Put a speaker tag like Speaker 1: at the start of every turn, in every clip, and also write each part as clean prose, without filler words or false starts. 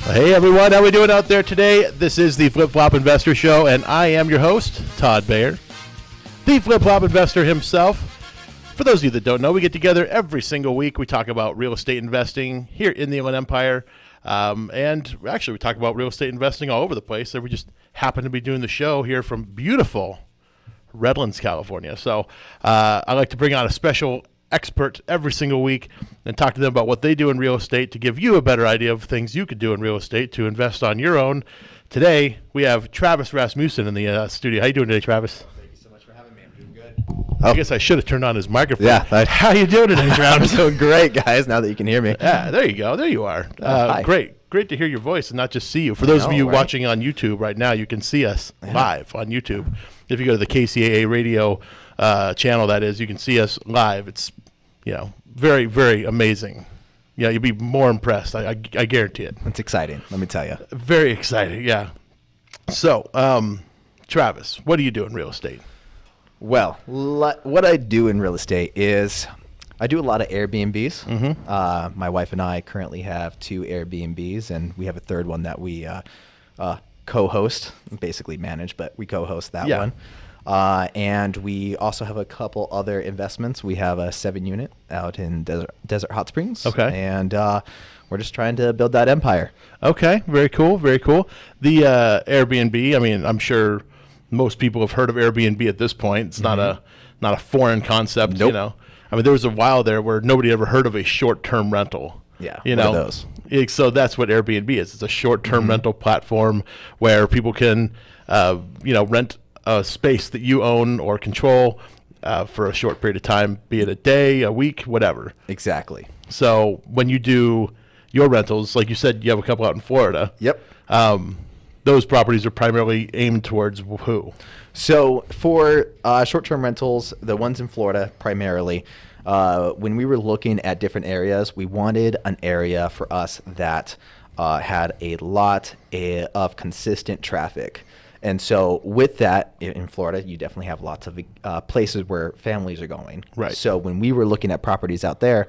Speaker 1: Hey everyone, how we doing out there today? This is the Flip Flop Investor Show, and I am your host, Todd Bayer, the Flip Flop Investor himself. For those of you that don't know, we get together every single week. We talk about real estate investing here in the Inland Empire, and actually we talk about real estate investing all over the place. So we just happen to be doing the show here from beautiful Redlands, California. So I like to bring on a special expert every single week and talk to them about what they do in real estate to give you a better idea of things you could do in real estate to invest on your own. Today, we have Travis Rasmussen in the studio. How you doing today, Travis?
Speaker 2: Thank you so much for having me. I'm doing good.
Speaker 1: I guess I should have turned on his microphone.
Speaker 2: Yeah.
Speaker 1: How you doing today, Travis?
Speaker 2: I'm doing great, guys, now that you can hear me.
Speaker 1: Yeah, there you go. There you are.
Speaker 2: Hi.
Speaker 1: Great to hear your voice and not just see you. For those of you
Speaker 2: right?
Speaker 1: watching on YouTube right now, you can see us live on YouTube. If you go to the KCAA radio channel, that is, you can see us live. It's very, very amazing. Yeah, you'll be more impressed. I guarantee it.
Speaker 2: It's exciting, let me tell you.
Speaker 1: Very exciting, yeah. So, Travis, what do you do in real estate?
Speaker 2: Well, what I do in real estate is I do a lot of Airbnbs. Mm-hmm. My wife and I currently have 2 Airbnbs, and we have a third one that we co-host, basically manage, but we co-host that one. And we also have a couple other investments. We have a 7-unit out in Desert Hot Springs. Okay. And we're just trying to build that empire.
Speaker 1: Okay. Very cool. Very cool. The Airbnb, I mean, I'm sure most people have heard of Airbnb at this point. It's not a foreign concept,
Speaker 2: Nope.
Speaker 1: I mean, there was a while there where nobody ever heard of a short-term rental.
Speaker 2: Yeah.
Speaker 1: What
Speaker 2: are those?
Speaker 1: So that's what Airbnb is. It's a short-term rental platform where people can, rent a space that you own or control for a short period of time, be it a day, a week, whatever.
Speaker 2: Exactly.
Speaker 1: So when you do your rentals, like you said, you have a couple out in Florida.
Speaker 2: Yep.
Speaker 1: Those properties are primarily aimed towards who?
Speaker 2: So for short-term rentals, the ones in Florida primarily, when we were looking at different areas, we wanted an area for us that had a lot of consistent traffic. And so with that, in Florida, you definitely have lots of places where families are going.
Speaker 1: Right.
Speaker 2: So when we were looking at properties out there,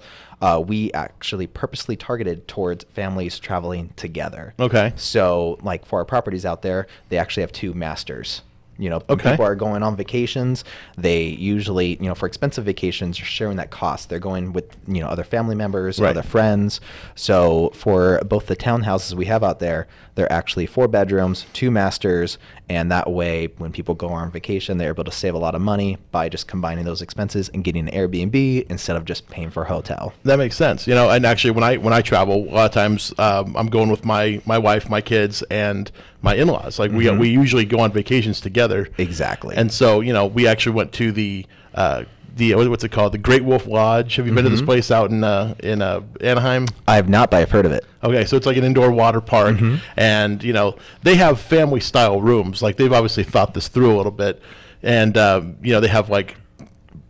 Speaker 2: we actually purposely targeted towards families traveling together.
Speaker 1: Okay.
Speaker 2: So like for our properties out there, they actually have 2 masters. When people are going on vacations, they usually, for expensive vacations, are sharing that cost. They're going with, other family members,
Speaker 1: right.
Speaker 2: other friends. So for both the townhouses we have out there, they're actually 4 bedrooms, 2 masters, and that way, when people go on vacation, they're able to save a lot of money by just combining those expenses and getting an Airbnb instead of just paying for a hotel.
Speaker 1: That makes sense. And actually, when I travel, a lot of times I'm going with my wife, my kids, and my in-laws. Like we usually go on vacations together.
Speaker 2: Exactly.
Speaker 1: And so we actually went to the what's it called? The Great Wolf Lodge. Have you been to this place out in Anaheim?
Speaker 2: I have not, but I've heard of it.
Speaker 1: Okay, so it's like an indoor water park, and they have family style rooms. Like they've obviously thought this through a little bit, and they have like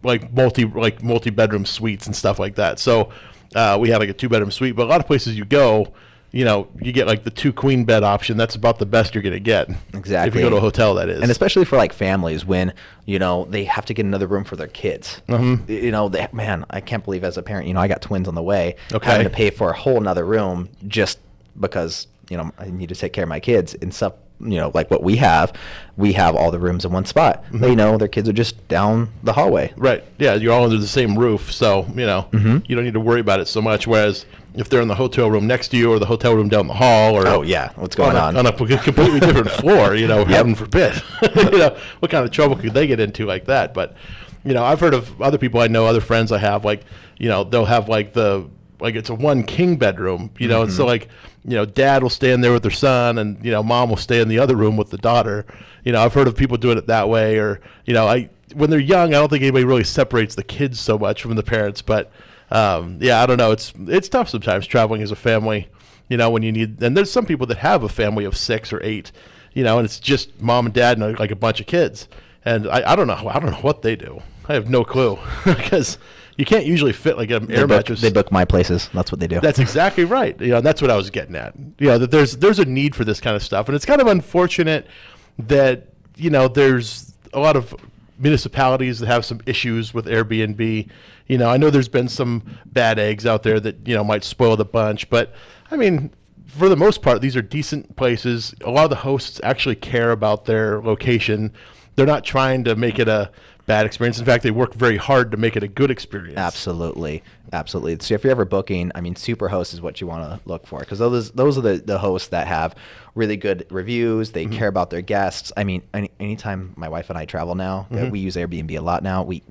Speaker 1: multi bedroom suites and stuff like that. So we had like a 2-bedroom suite, but a lot of places you go, you get like the 2 queen bed option. That's about the best you're going to get.
Speaker 2: Exactly.
Speaker 1: If you go to a hotel, that is.
Speaker 2: And especially for like families when, they have to get another room for their kids. Man, I can't believe as a parent, I got twins on the way, having to pay for a whole nother room just because, I need to take care of my kids and stuff. Like what we have all the rooms in one spot. They their kids are just down the hallway.
Speaker 1: Right. Yeah, you're all under the same roof, so, you don't need to worry about it so much. Whereas if they're in the hotel room next to you or the hotel room down the hall or
Speaker 2: what's going on
Speaker 1: a completely different floor, heaven forbid. What kind of trouble could they get into like that? But, I've heard of other people I know, other friends I have, like, they'll have like it's a 1 king bedroom, and so like, dad will stay in there with their son and, mom will stay in the other room with the daughter. I've heard of people doing it that way, or, when they're young, I don't think anybody really separates the kids so much from the parents, but I don't know. It's tough sometimes traveling as a family, when you need, and there's some people that have a family of 6 or 8, and it's just mom and dad and like a bunch of kids. And I don't know what they do. I have no clue because you can't usually fit like an air mattress.
Speaker 2: They book my places. That's what they do.
Speaker 1: That's exactly right. That's what I was getting at. That there's a need for this kind of stuff, and it's kind of unfortunate that there's a lot of municipalities that have some issues with Airbnb. I know there's been some bad eggs out there that might spoil the bunch, but I mean, for the most part, these are decent places. A lot of the hosts actually care about their location. They're not trying to make it a bad experience. In fact, they work very hard to make it a good experience.
Speaker 2: Absolutely. So if you're ever booking, I mean, Superhost is what you want to look for, because those are the hosts that have really good reviews. They care about their guests. I mean, anytime my wife and I travel now, we use Airbnb a lot now. We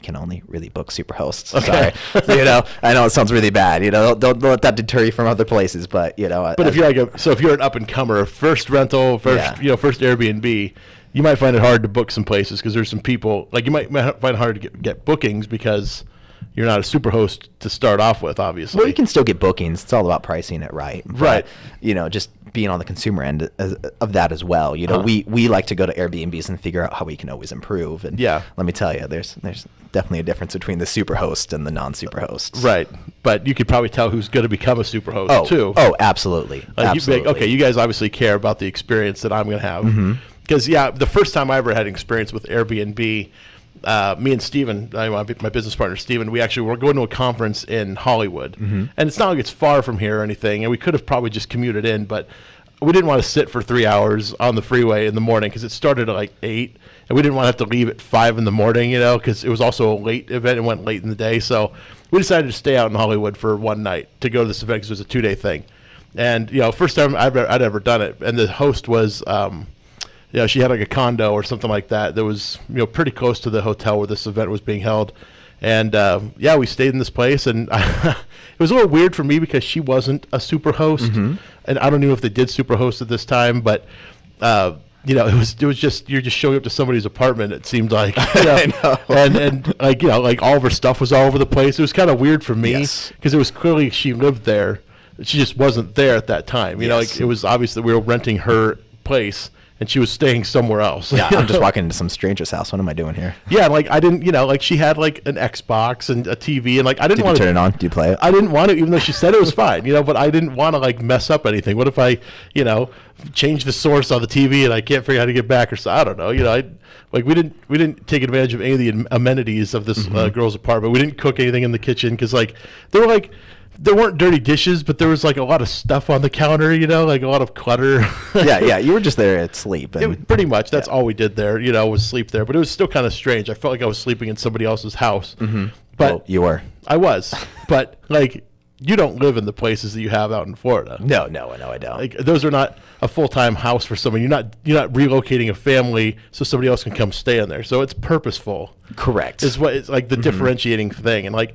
Speaker 2: can only really book Superhosts.
Speaker 1: Okay.
Speaker 2: Sorry. I know it sounds really bad. Don't let that deter you from other places. But
Speaker 1: But if you're if you're an up and comer, first rental, first Airbnb, you might find it hard to book some places because there's some people you might find it hard to get bookings because you're not a Superhost to start off with, obviously.
Speaker 2: Well, you can still get bookings. It's all about pricing it right.
Speaker 1: Right.
Speaker 2: But, just being on the consumer end of that as well. We like to go to Airbnbs and figure out how we can always improve. And let me tell you, there's definitely a difference between the Superhost and the non-Superhosts.
Speaker 1: Right. But you could probably tell who's going to become a Superhost too.
Speaker 2: Oh, absolutely. Absolutely.
Speaker 1: You guys obviously care about the experience that I'm going to have. Because, the first time I ever had an experience with Airbnb, me and Steven, my business partner Steven, we actually were going to a conference in Hollywood. And it's not like it's far from here or anything, and we could have probably just commuted in, but we didn't want to sit for 3 hours on the freeway in the morning because it started at like 8, and we didn't want to have to leave at 5 in the morning, because it was also a late event and went late in the day. So we decided to stay out in Hollywood for one night to go to this event because it was a 2-day thing. And, first time I'd ever done it, and the host was... she had like a condo or something like that was, pretty close to the hotel where this event was being held. And, we stayed in this place. And it was a little weird for me because she wasn't a Superhost. And I don't know if they did Superhost at this time, but, it was just, you're just showing up to somebody's apartment, it seemed like.
Speaker 2: I know.
Speaker 1: And all of her stuff was all over the place. It was kind of weird for me because it was clearly she lived there. She just wasn't there at that time. It was obvious that we were renting her place. And she was staying somewhere else.
Speaker 2: Yeah, I'm just walking into some stranger's house. What am I doing here?
Speaker 1: Yeah, I didn't, she had an Xbox and a TV, and I didn't want to
Speaker 2: turn it on. Do you play it?
Speaker 1: I didn't want to, even though she said it was fine, but I didn't want to mess up anything. What if I, change the source on the TV and I can't figure out how to get back, or so I don't know. We didn't take advantage of any of the amenities of this girl's apartment. We didn't cook anything in the kitchen because there weren't dirty dishes, but there was a lot of stuff on the counter, a lot of clutter.
Speaker 2: Yeah. You were just there to sleep.
Speaker 1: Pretty much. That's all we did there, was sleep there. But it was still kind of strange. I felt like I was sleeping in somebody else's house. But
Speaker 2: you were.
Speaker 1: I was. But you don't live in the places that you have out in Florida.
Speaker 2: No, I don't.
Speaker 1: Those are not a full-time house for someone. You're not relocating a family so somebody else can come stay in there. So it's purposeful.
Speaker 2: Correct.
Speaker 1: Is what it's the differentiating thing. And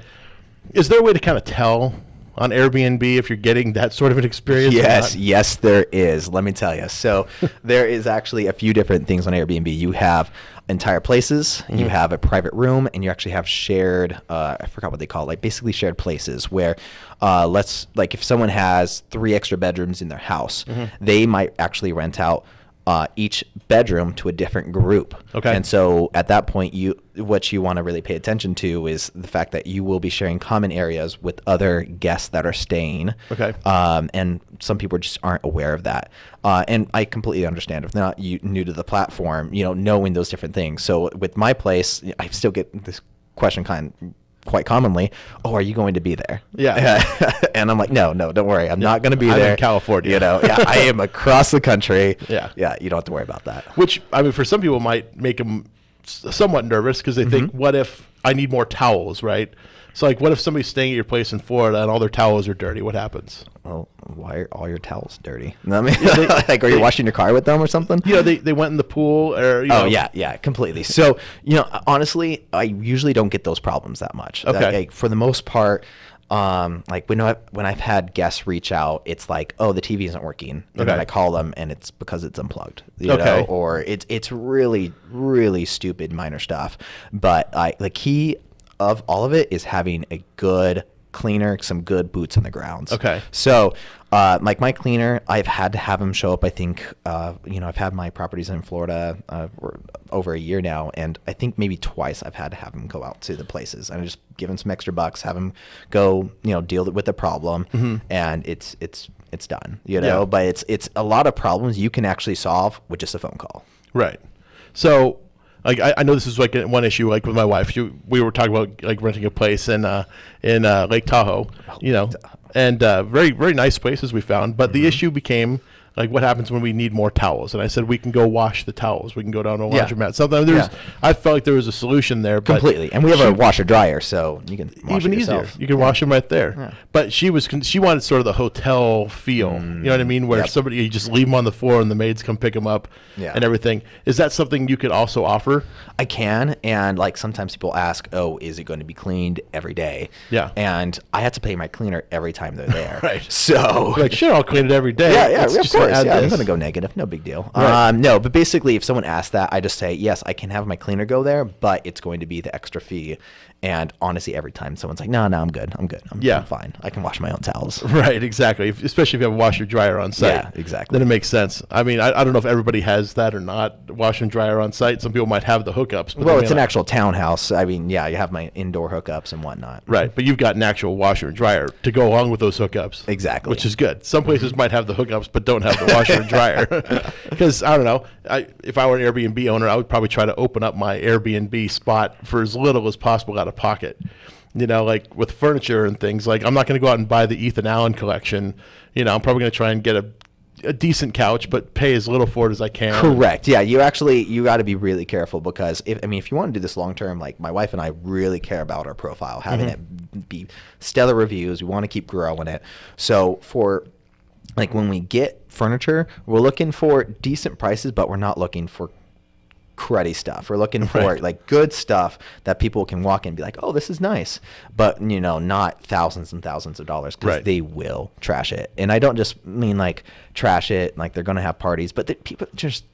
Speaker 1: is there a way to kind of tell on Airbnb if you're getting that sort of an experience?
Speaker 2: Yes, there is. Let me tell you. So there is actually a few different things on Airbnb. You have entire places, you have a private room, and you actually have shared, I forgot what they call it, basically shared places where if someone has 3 extra bedrooms in their house, they might actually rent out each bedroom to a different group.
Speaker 1: Okay.
Speaker 2: And so at that point, what you want to really pay attention to is the fact that you will be sharing common areas with other guests that are staying.
Speaker 1: Okay.
Speaker 2: And some people just aren't aware of that. And I completely understand if they're not new to the platform, knowing those different things. So with my place, I still get this question quite commonly, are you going to be there?
Speaker 1: Yeah.
Speaker 2: And I'm like, no, don't worry. I'm not going to be there.
Speaker 1: I'm in California.
Speaker 2: I am across the country.
Speaker 1: Yeah.
Speaker 2: You don't have to worry about that.
Speaker 1: Which, for some people might make them somewhat nervous because they think, what if I need more towels, right? So, what if somebody's staying at your place in Florida and all their towels are dirty? What happens?
Speaker 2: Well, why are all your towels dirty? I mean, are you washing your car with them or something?
Speaker 1: They went in the pool or,
Speaker 2: yeah, completely. So, honestly, I usually don't get those problems that much.
Speaker 1: Okay.
Speaker 2: For the most part, when I've had guests reach out, it's like, oh, the TV isn't working. And then I call them and it's because it's unplugged, or it's really, really stupid minor stuff. But the key of all of it is having a good cleaner, some good boots on the grounds.
Speaker 1: Okay.
Speaker 2: So, my cleaner, I've had to have him show up. I think, I've had my properties in Florida over a year now, and I think maybe twice I've had to have him go out to the places and just give him some extra bucks, have him go, deal with the problem, and it's done. But it's a lot of problems you can actually solve with just a phone call.
Speaker 1: Right. So, like I know this is like one issue like with my wife. We were talking about like renting a place in Lake Tahoe, and very very nice places we found. But the issue became like what happens when we need more towels? And I said we can go wash the towels. We can go down to a laundromat. Sometimes I felt like there was a solution there. But
Speaker 2: completely. And we have a washer dryer, so you can wash
Speaker 1: even
Speaker 2: it
Speaker 1: easier.
Speaker 2: yourself.
Speaker 1: You can wash them right there.
Speaker 2: Yeah.
Speaker 1: But she wanted sort of the hotel feel. You know what I mean? Where somebody you just leave them on the floor and the maids come pick them up and everything. Is that something you could also offer?
Speaker 2: I can, and like sometimes people ask, "Oh, is it going to be cleaned every day?"
Speaker 1: Yeah.
Speaker 2: And I have to pay my cleaner every time they're there.
Speaker 1: Right.
Speaker 2: So
Speaker 1: like, sure, I'll clean it every day.
Speaker 2: Yeah,
Speaker 1: Let's
Speaker 2: of
Speaker 1: just
Speaker 2: course.
Speaker 1: add
Speaker 2: Yeah, I'm
Speaker 1: this.
Speaker 2: going to go negative. No big deal.
Speaker 1: Right.
Speaker 2: No, but basically, if someone asks that, I just say, yes, I can have my cleaner go there, but it's going to be the extra fee. And honestly, every time someone's like, no, I'm good. I'm fine. I can wash my own towels.
Speaker 1: Right, exactly. Especially if you have a washer dryer on site.
Speaker 2: Yeah, exactly.
Speaker 1: Then it makes sense. I mean, I don't know if everybody has that or not, washer and dryer on site. Some people might have the hookups. But
Speaker 2: Well, it's an actual townhouse. I mean, yeah, you have my indoor hookups and whatnot.
Speaker 1: Right, but you've got an actual washer and dryer to go along with those hookups.
Speaker 2: Exactly.
Speaker 1: Which is good. Some places might have the hookups but don't have the washer and dryer. Because, I don't know, if I were an Airbnb owner, I would probably try to open up my Airbnb spot for as little as possible out of pocket. Like with furniture and things, like I'm not going to go out and buy the Ethan Allen collection. I'm probably going to try and get a decent couch, but pay as little for it as I can.
Speaker 2: Correct. Yeah, you got to be really careful because if you want to do this long term, like my wife and I really care about our profile, having it be stellar reviews. We want to keep growing it. So for like when we get furniture, we're looking for decent prices, but we're not looking for cruddy stuff. We're looking for like good stuff that people can walk in and be like, oh, this is nice, but not thousands and thousands of dollars, because they will trash it. And I don't just mean like trash it like they're going to have parties, but people just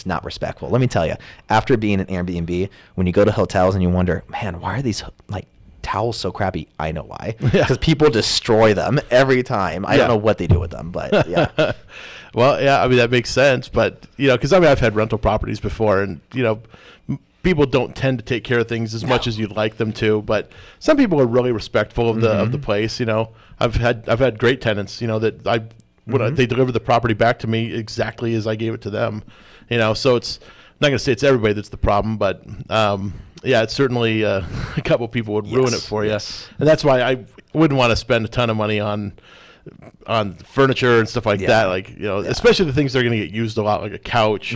Speaker 2: not respectful. Let me tell you, after being an Airbnb, when you go to hotels and you wonder, man, why are these like towels so crappy? I know why. Because people destroy them every time. I don't know what they do with them, but yeah.
Speaker 1: Well, yeah, I mean, that makes sense. But, because I've had rental properties before, and, people don't tend to take care of things as much as you'd like them to. But some people are really respectful of the place. I've had great tenants, that they deliver the property back to me exactly as I gave it to them. So it's I'm not going to say it's everybody that's the problem, but it's certainly a couple people would ruin it for you. And that's why I wouldn't want to spend a ton of money on furniture and stuff like that, like especially the things that are going to get used a lot, like a couch.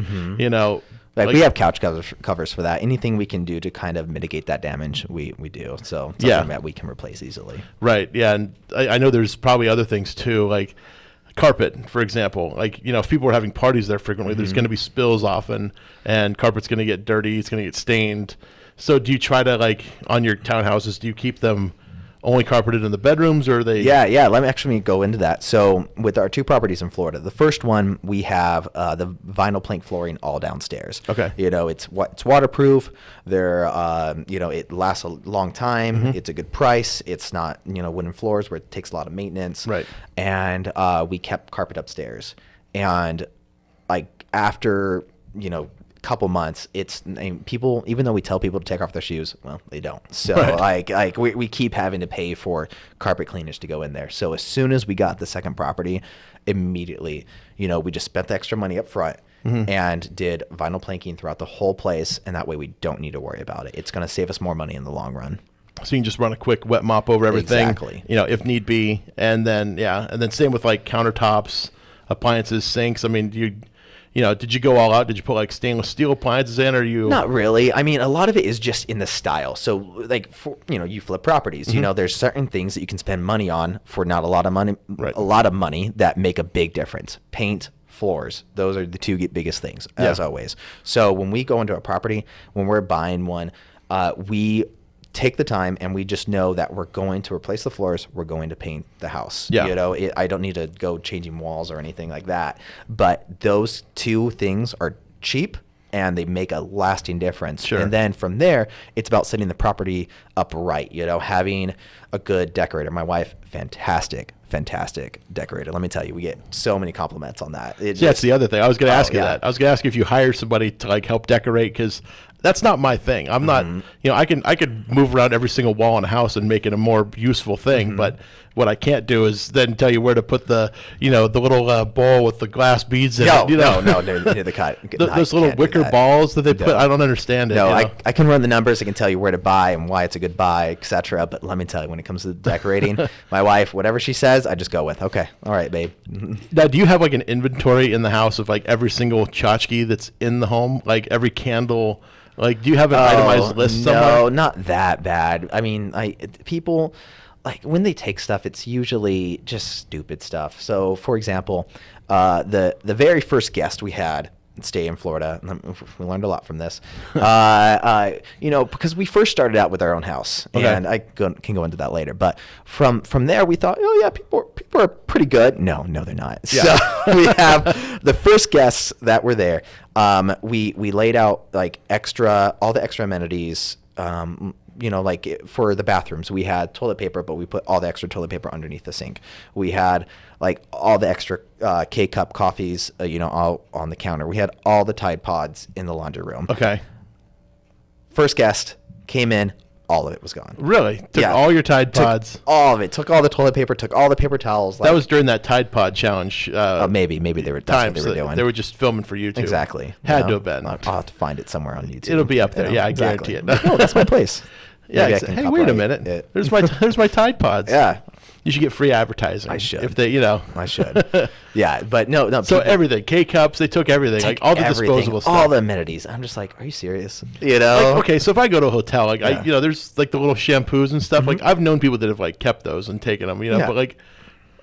Speaker 2: Like we have couch covers for that. Anything we can do to kind of mitigate that damage, we do. So something that we can replace easily.
Speaker 1: Right. Yeah, and I know there's probably other things too, like carpet, for example. Like if people are having parties there frequently, there's going to be spills often, and carpet's going to get dirty. It's going to get stained. So do you try to, like, on your townhouses, do you keep them only carpeted in the bedrooms, or are they?
Speaker 2: Yeah. Let me actually go into that. So with our two properties in Florida, the first one, we have the vinyl plank flooring all downstairs.
Speaker 1: Okay.
Speaker 2: It's waterproof. It lasts a long time. It's a good price. It's not, wooden floors where it takes a lot of maintenance.
Speaker 1: Right.
Speaker 2: And we kept carpet upstairs. And like after, couple months, people, even though we tell people to take off their shoes, well, they don't. So we keep having to pay for carpet cleaners to go in there. So as soon as we got the second property, immediately, we just spent the extra money up front and did vinyl planking throughout the whole place, and that way we don't need to worry about it. It's going to save us more money in the long run.
Speaker 1: So you can just run a quick wet mop over everything,
Speaker 2: exactly.
Speaker 1: If need be, and then same with like countertops, appliances, sinks. I mean, did you go all out? Did you put like stainless steel appliances in, or you?
Speaker 2: Not really. I mean, a lot of it is just in the style. So like, you flip properties, there's certain things that you can spend money on for not a lot of money, a lot of money that make a big difference. Paint, floors, those are the two biggest things, as always. So when we go into a property, when we're buying one, we take the time and we just know that we're going to replace the floors, we're going to paint the house. I don't need to go changing walls or anything like that. But those two things are cheap and they make a lasting difference.
Speaker 1: Sure.
Speaker 2: And then from there, it's about setting the property up right, having a good decorator. My wife, fantastic decorator. Let me tell you, we get so many compliments on that.
Speaker 1: That's the other thing. I was going to ask you that. I was going to ask you if you hire somebody to like help decorate, because that's not my thing. I'm not, I could move around every single wall in a house and make it a more useful thing, but what I can't do is then tell you where to put the, the little bowl with the glass beads in
Speaker 2: No,
Speaker 1: it.
Speaker 2: no, near the cut.
Speaker 1: Those little wicker balls that they put, I don't understand it.
Speaker 2: No, I can run the numbers. I can tell you where to buy and why it's a good buy, etc. But let me tell you, when it comes to decorating, my wife, whatever she says, I just go with. Okay, all right, babe.
Speaker 1: Now, do you have like an inventory in the house of like every single tchotchke that's in the home, like every candle? Like, do you have an itemized list somewhere?
Speaker 2: No, not that bad. I mean, people, like, when they take stuff, it's usually just stupid stuff. So, for example, the very first guest we had stay in Florida, we learned a lot from this, because we first started out with our own house, and I can go into that later. But from there, we thought, oh yeah, people are pretty good. No, they're not. Yeah. So we have the first guests that were there. We laid out like all the extra amenities. Like for the bathrooms, we had toilet paper, but we put all the extra toilet paper underneath the sink. We had like all the extra K-cup coffees, all on the counter. We had all the Tide Pods in the laundry room.
Speaker 1: Okay.
Speaker 2: First guest came in, all of it was gone.
Speaker 1: Really? Took all your Tide Pods?
Speaker 2: Took all of it. Took all the toilet paper, took all the paper towels.
Speaker 1: That was during that Tide Pod challenge.
Speaker 2: Maybe they were, that's what they were doing.
Speaker 1: They were just filming for YouTube.
Speaker 2: Exactly.
Speaker 1: Had to have been.
Speaker 2: I'll have to find it somewhere on YouTube.
Speaker 1: It'll be up there. Yeah, I guarantee it.
Speaker 2: Oh, that's my place.
Speaker 1: Yeah. Hey, wait a minute. There's my Tide Pods.
Speaker 2: Yeah.
Speaker 1: You should get free advertising.
Speaker 2: I should.
Speaker 1: If they,
Speaker 2: I should. Yeah, but no.
Speaker 1: So everything, K-cups, they took everything, like all the disposable stuff.
Speaker 2: All the amenities. I'm just like, are you serious?
Speaker 1: Like, okay, so if I go to a hotel, like there's like the little shampoos and stuff. Like I've known people that have like kept those and taken them, but like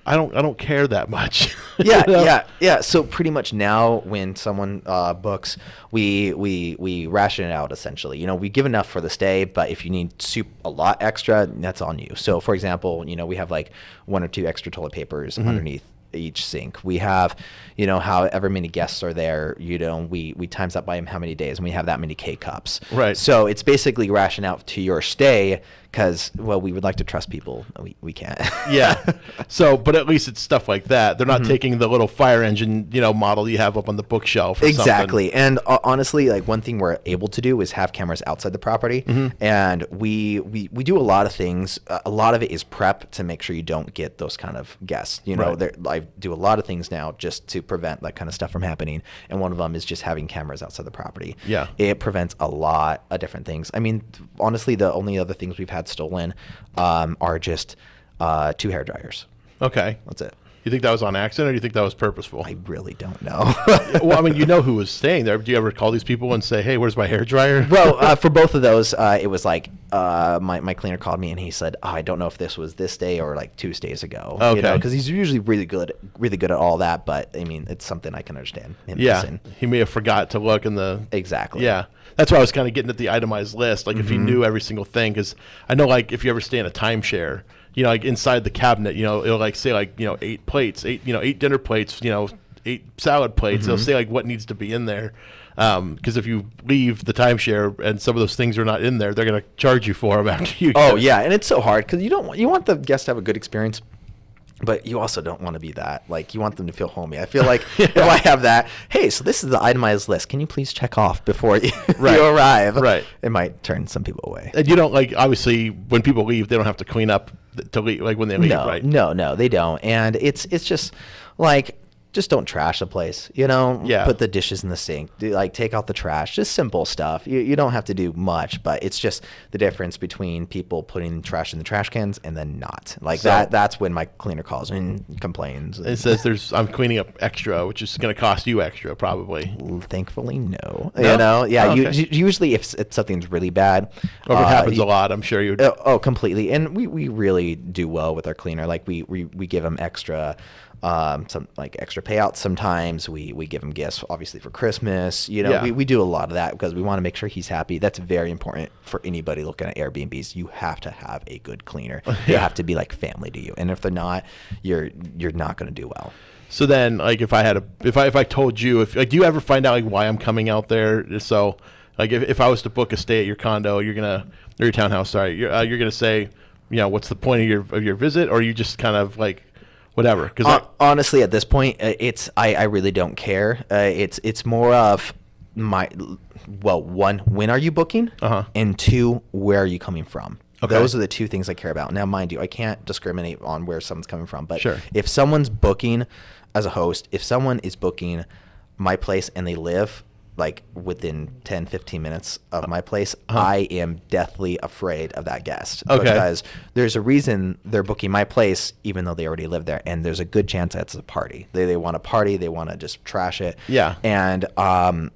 Speaker 1: I don't care that much.
Speaker 2: Yeah. So pretty much now, when someone books, we ration it out essentially. We give enough for the stay, but if you need soup a lot extra, that's on you. So for example, we have like 1 or 2 extra toilet papers underneath each sink. We have, however many guests are there, we times that by how many days, and we have that many K-cups.
Speaker 1: Right.
Speaker 2: So it's basically ration out to your stay, because, well, we would like to trust people. We can't.
Speaker 1: Yeah. So, but at least it's stuff like that. They're not taking the little fire engine, model you have up on the bookshelf or
Speaker 2: exactly.
Speaker 1: something.
Speaker 2: And honestly, like one thing we're able to do is have cameras outside the property. And we do a lot of things. A lot of it is prep to make sure you don't get those kind of guests. I do a lot of things now just to prevent that kind of stuff from happening. And one of them is just having cameras outside the property.
Speaker 1: Yeah.
Speaker 2: It prevents a lot of different things. I mean, honestly, the only other things we've had stolen are just 2 hair dryers.
Speaker 1: Okay.
Speaker 2: That's it.
Speaker 1: You think that was on accident, or do you think that was purposeful?
Speaker 2: I really don't know.
Speaker 1: Well, I mean, who was staying there. Do you ever call these people and say, hey, where's my hair dryer?
Speaker 2: Well, for both of those, it was like my cleaner called me and he said, I don't know if this was this day or like 2 days ago.
Speaker 1: Okay.
Speaker 2: Because he's usually really good at all that. But I mean, it's something I can understand him
Speaker 1: Yeah.
Speaker 2: missing.
Speaker 1: He may have forgot to look in the.
Speaker 2: Exactly.
Speaker 1: Yeah. That's why I was kind of getting at the itemized list. Like if he knew every single thing, because I know like if you ever stay in a timeshare, like inside the cabinet, it'll like say like, 8 plates, 8 dinner plates, 8 salad plates. It'll say like what needs to be in there. Because if you leave the timeshare and some of those things are not in there, they're going to charge you for them after you.
Speaker 2: Oh yeah. And it's so hard because you want the guests to have a good experience. But you also don't want to be that. Like, you want them to feel homey. I feel like if I have that, hey, so this is the itemized list. Can you please check off before you, you arrive?
Speaker 1: Right.
Speaker 2: It might turn some people away.
Speaker 1: And you don't, like, obviously, when people leave, they don't have to clean up to leave, like, when they leave, right?
Speaker 2: No, they don't. And it's just, like, just don't trash the place,
Speaker 1: Yeah.
Speaker 2: Put the dishes in the sink, take out the trash, just simple stuff. You don't have to do much, but it's just the difference between people putting trash in the trash cans and then not. Like that's when my cleaner calls and complains.
Speaker 1: It says I'm cleaning up extra, which is going to cost you extra probably.
Speaker 2: Thankfully, no.
Speaker 1: No?
Speaker 2: Yeah.
Speaker 1: Oh, okay.
Speaker 2: Usually if something's really bad.
Speaker 1: Or if it happens a lot, I'm sure you would.
Speaker 2: Oh, completely. And we really do well with our cleaner. Like we give them extra some like extra payouts sometimes. We give him gifts obviously for Christmas. We do a lot of that because we want to make sure he's happy. That's very important for anybody looking at Airbnbs. You have to have a good cleaner. They have to be like family to you, and if they're not, you're not going to do well.
Speaker 1: So then, like, if I told you, do you ever find out like why I'm coming out there? So like if I was to book a stay at your condo, or your townhouse, sorry, you're gonna say, what's the point of your visit, or you just kind of like whatever? Because
Speaker 2: honestly, at this point, I really don't care. It's more of one, when are you booking?
Speaker 1: Uh-huh.
Speaker 2: And 2, where are you coming from?
Speaker 1: Okay.
Speaker 2: Those are the two things I care about. Now, mind you, I can't discriminate on where someone's coming from, but
Speaker 1: Sure.
Speaker 2: if someone's booking as a host, if someone is booking my place and they live like within 10, 15 minutes of my place, I am deathly afraid of that guest.
Speaker 1: Okay.
Speaker 2: Because there's a reason they're booking my place, even though they already live there. And there's a good chance that's a party. They want to party. They want to just trash it.
Speaker 1: Yeah.
Speaker 2: And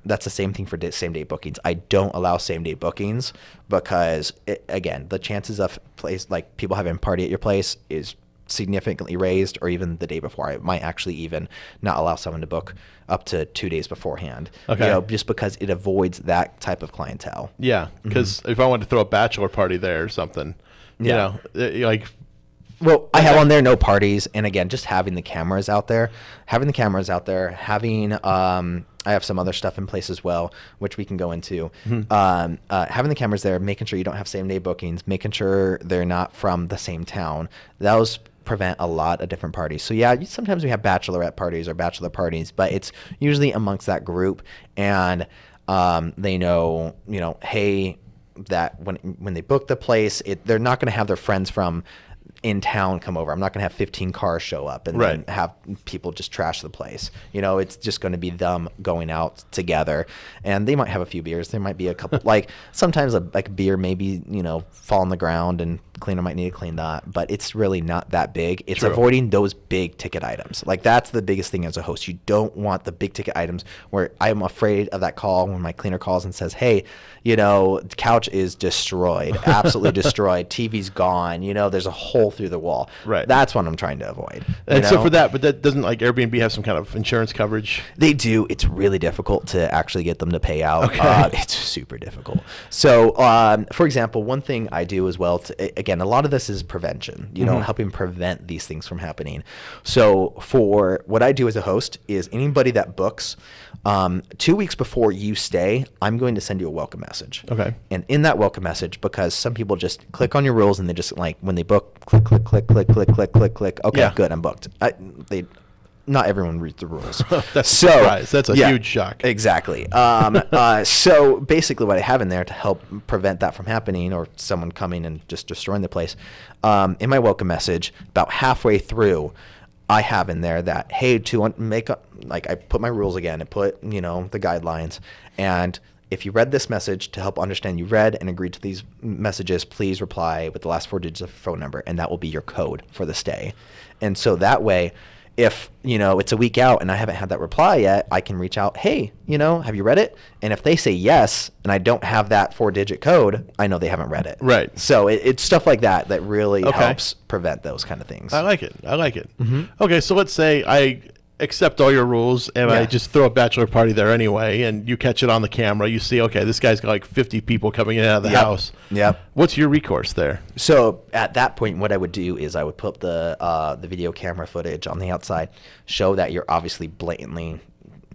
Speaker 2: that's the same thing for same day bookings. I don't allow same day bookings because, again, the chances of people having a party at your place is significantly raised, or even the day before. I might actually even not allow someone to book up to 2 days beforehand.
Speaker 1: Okay.
Speaker 2: Just because it avoids that type of clientele.
Speaker 1: Yeah, because if I wanted to throw a bachelor party there or something,
Speaker 2: Yeah.
Speaker 1: like.
Speaker 2: Well, I have on there no parties, and again, just having the cameras out there, having I have some other stuff in place as well, which we can go into. Having the cameras there, making sure you don't have same day bookings, making sure they're not from the same town. Those prevent a lot of different parties. So yeah, sometimes we have bachelorette parties or bachelor parties, but it's usually amongst that group, and they know, hey, that when they book the place, they're not going to have their friends from in town come over. I'm not going to have 15 cars show up and then have people just trash the place. It's just going to be them going out together, and they might have a few beers. There might be a couple, sometimes a beer maybe, fall on the ground and cleaner might need to clean that, but it's really not that big. It's
Speaker 1: True.
Speaker 2: avoiding those big ticket items. That's the biggest thing as a host. You don't want the big ticket items where I'm afraid of that call when my cleaner calls and says, hey, the couch is destroyed, absolutely destroyed. TV's gone, there's a hole through the wall.
Speaker 1: Right.
Speaker 2: That's what I'm trying to avoid.
Speaker 1: And so for that, but that doesn't Airbnb have some kind of insurance coverage?
Speaker 2: They do. It's really difficult to actually get them to pay out.
Speaker 1: Okay.
Speaker 2: It's super difficult. So, for example, one thing I do as well, again, a lot of this is prevention, helping prevent these things from happening. So for what I do as a host is anybody that books 2 weeks before you stay, I'm going to send you a welcome message.
Speaker 1: Okay.
Speaker 2: And in that welcome message, because some people just click on your rules and they just when they book, click, click, click, click, click, click, click, click. Okay,
Speaker 1: Yeah.
Speaker 2: good, I'm booked. Not everyone reads the rules.
Speaker 1: That's a surprise. That's a huge shock.
Speaker 2: Exactly. So basically what I have in there to help prevent that from happening or someone coming and just destroying the place, in my welcome message, about halfway through, I have in there that, hey, I put my rules again and put, the guidelines. And if you read this message, to help understand you read and agreed to these messages, please reply with the last 4 digits of your phone number, and that will be your code for the stay. And so that way, if, it's a week out and I haven't had that reply yet, I can reach out, hey, have you read it? And if they say yes, and I don't have that 4-digit code, I know they haven't read it.
Speaker 1: Right.
Speaker 2: So it's stuff like that really helps prevent those kind of things.
Speaker 1: I like it. Okay, so let's say I accept all your rules and I just throw a bachelor party there anyway, and you catch it on the camera. You see, okay, this guy's got 50 people coming in and out of the house.
Speaker 2: Yep.
Speaker 1: What's your recourse there?
Speaker 2: So at that point, what I would do is I would put the video camera footage on the outside, show that you're obviously blatantly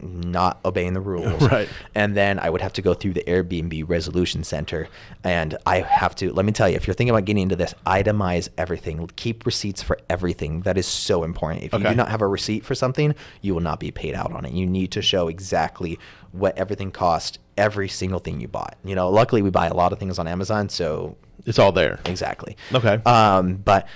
Speaker 2: not obeying the rules.
Speaker 1: Right.
Speaker 2: And then I would have to go through the Airbnb Resolution Center, and I have to, let me tell you, if you're thinking about getting into this, itemize everything. Keep receipts for everything. That is so important. If you do not have a receipt for something, you will not be paid out on it. You need to show exactly what everything cost, every single thing you bought. Luckily we buy a lot of things on Amazon, so
Speaker 1: it's all there.
Speaker 2: Exactly.
Speaker 1: Okay.
Speaker 2: But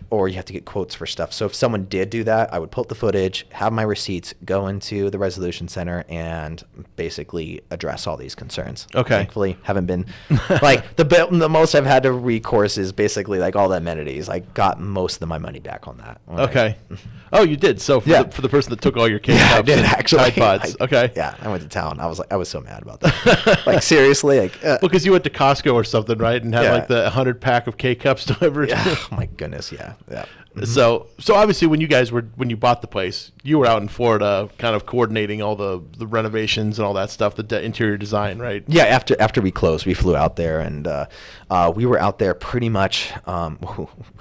Speaker 2: or you have to get quotes for stuff. So if someone did do that, I would pull up the footage, have my receipts, go into the Resolution Center, and basically address all these concerns.
Speaker 1: Okay.
Speaker 2: Thankfully, haven't been the most I've had to recourse is basically all the amenities. I got most of my money back on that.
Speaker 1: Okay. Oh, you did. So for the person that took all your cake
Speaker 2: I
Speaker 1: cups
Speaker 2: did
Speaker 1: and
Speaker 2: actually.
Speaker 1: Tide Pods. Okay.
Speaker 2: Yeah, I went to town. I was so mad about that. Seriously,
Speaker 1: Because you went to Costco or something, right, and had the 100-pack of K-Cups delivered.
Speaker 2: Yeah. Oh my goodness, yeah. Mm-hmm.
Speaker 1: So obviously when you bought the place, you were out in Florida kind of coordinating all the renovations and all that stuff, the interior design, right?
Speaker 2: Yeah, after we closed, we flew out there, and we were out there pretty much,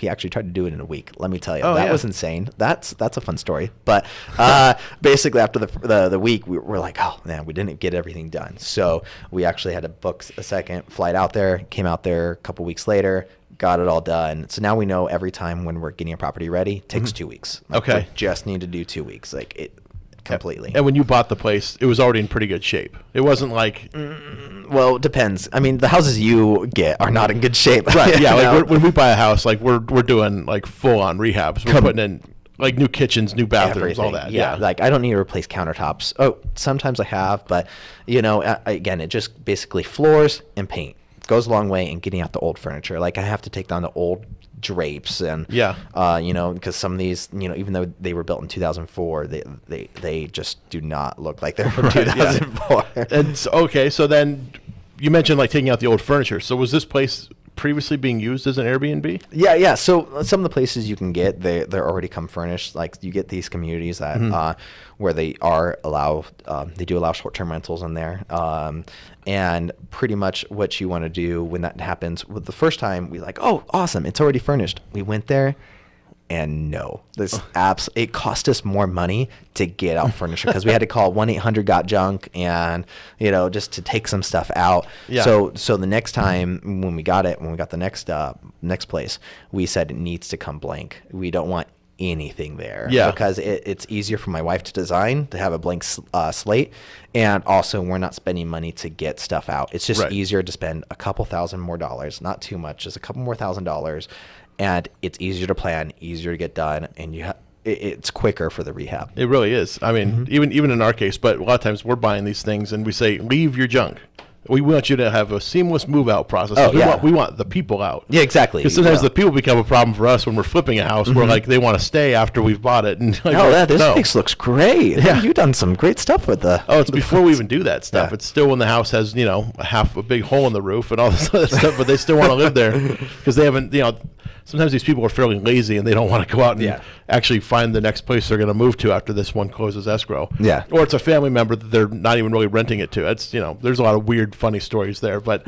Speaker 2: we actually tried to do it in a week. Let me tell you, that was insane. That's a fun story. But basically after the week, we were like, oh man, we didn't get everything done. So we actually had to book a second flight out there, came out there a couple weeks later, got it all done. So now we know every time when we're getting a property ready, it takes 2 weeks. We just need to do 2 weeks. completely.
Speaker 1: And when you bought the place, it was already in pretty good shape. It wasn't like
Speaker 2: Well, it depends. I mean, the houses you get are not in good shape.
Speaker 1: right. Yeah,
Speaker 2: you know?
Speaker 1: like when we buy a house, like we're doing like full on rehabs. We're putting in like new kitchens, new bathrooms, all
Speaker 2: Everything.
Speaker 1: that.
Speaker 2: Yeah,
Speaker 1: Yeah.
Speaker 2: like I don't need to replace countertops. Oh, sometimes I have, but you know, again, it just basically floors and paint. It goes a long way in getting out the old furniture. Like I have to take down the old drapes and you know, because some of these, you know, even though they were built in 2004, they just do not look like they're from 2004.
Speaker 1: And so, okay, so then you mentioned like taking out the old furniture. So was this place previously being used as an Airbnb?
Speaker 2: Yeah. So some of the places you can get, they're already come furnished. Like you get these communities that where they do allow short-term rentals in there. And pretty much what you want to do when that happens, well, the first time we like, oh, awesome, it's already furnished. We went there. And no, it cost us more money to get out furniture because we had to call 1-800-GOT-JUNK and, you know, just to take some stuff out.
Speaker 1: Yeah.
Speaker 2: So the next time when we got the next place, we said it needs to come blank. We don't want anything there.
Speaker 1: Yeah.
Speaker 2: Because it's easier for my wife to design, to have a blank slate. And also we're not spending money to get stuff out. It's just easier to spend a couple $1,000 more, not too much, just a couple more $1,000. And it's easier to plan, easier to get done, and it's quicker for the rehab.
Speaker 1: It really is. I mean, even in our case, but a lot of times we're buying these things and we say, leave your junk. We want you to have a seamless move-out process. We want the people out.
Speaker 2: Yeah, exactly.
Speaker 1: Because sometimes the people become a problem for us when we're flipping a house where like they want to stay after we've bought it. And like,
Speaker 2: this place looks great. Yeah, you've done some great stuff with the.
Speaker 1: Oh, it's before we even do that stuff. Yeah. It's still when the house has, you know, a big hole in the roof and all this other stuff, but they still want to live there because they haven't, you know. Sometimes these people are fairly lazy and they don't want to go out and actually find the next place they're going to move to after this one closes escrow. Yeah. Or it's a family member that they're not even really renting it to. It's, you know, there's a lot of weird, funny stories there. But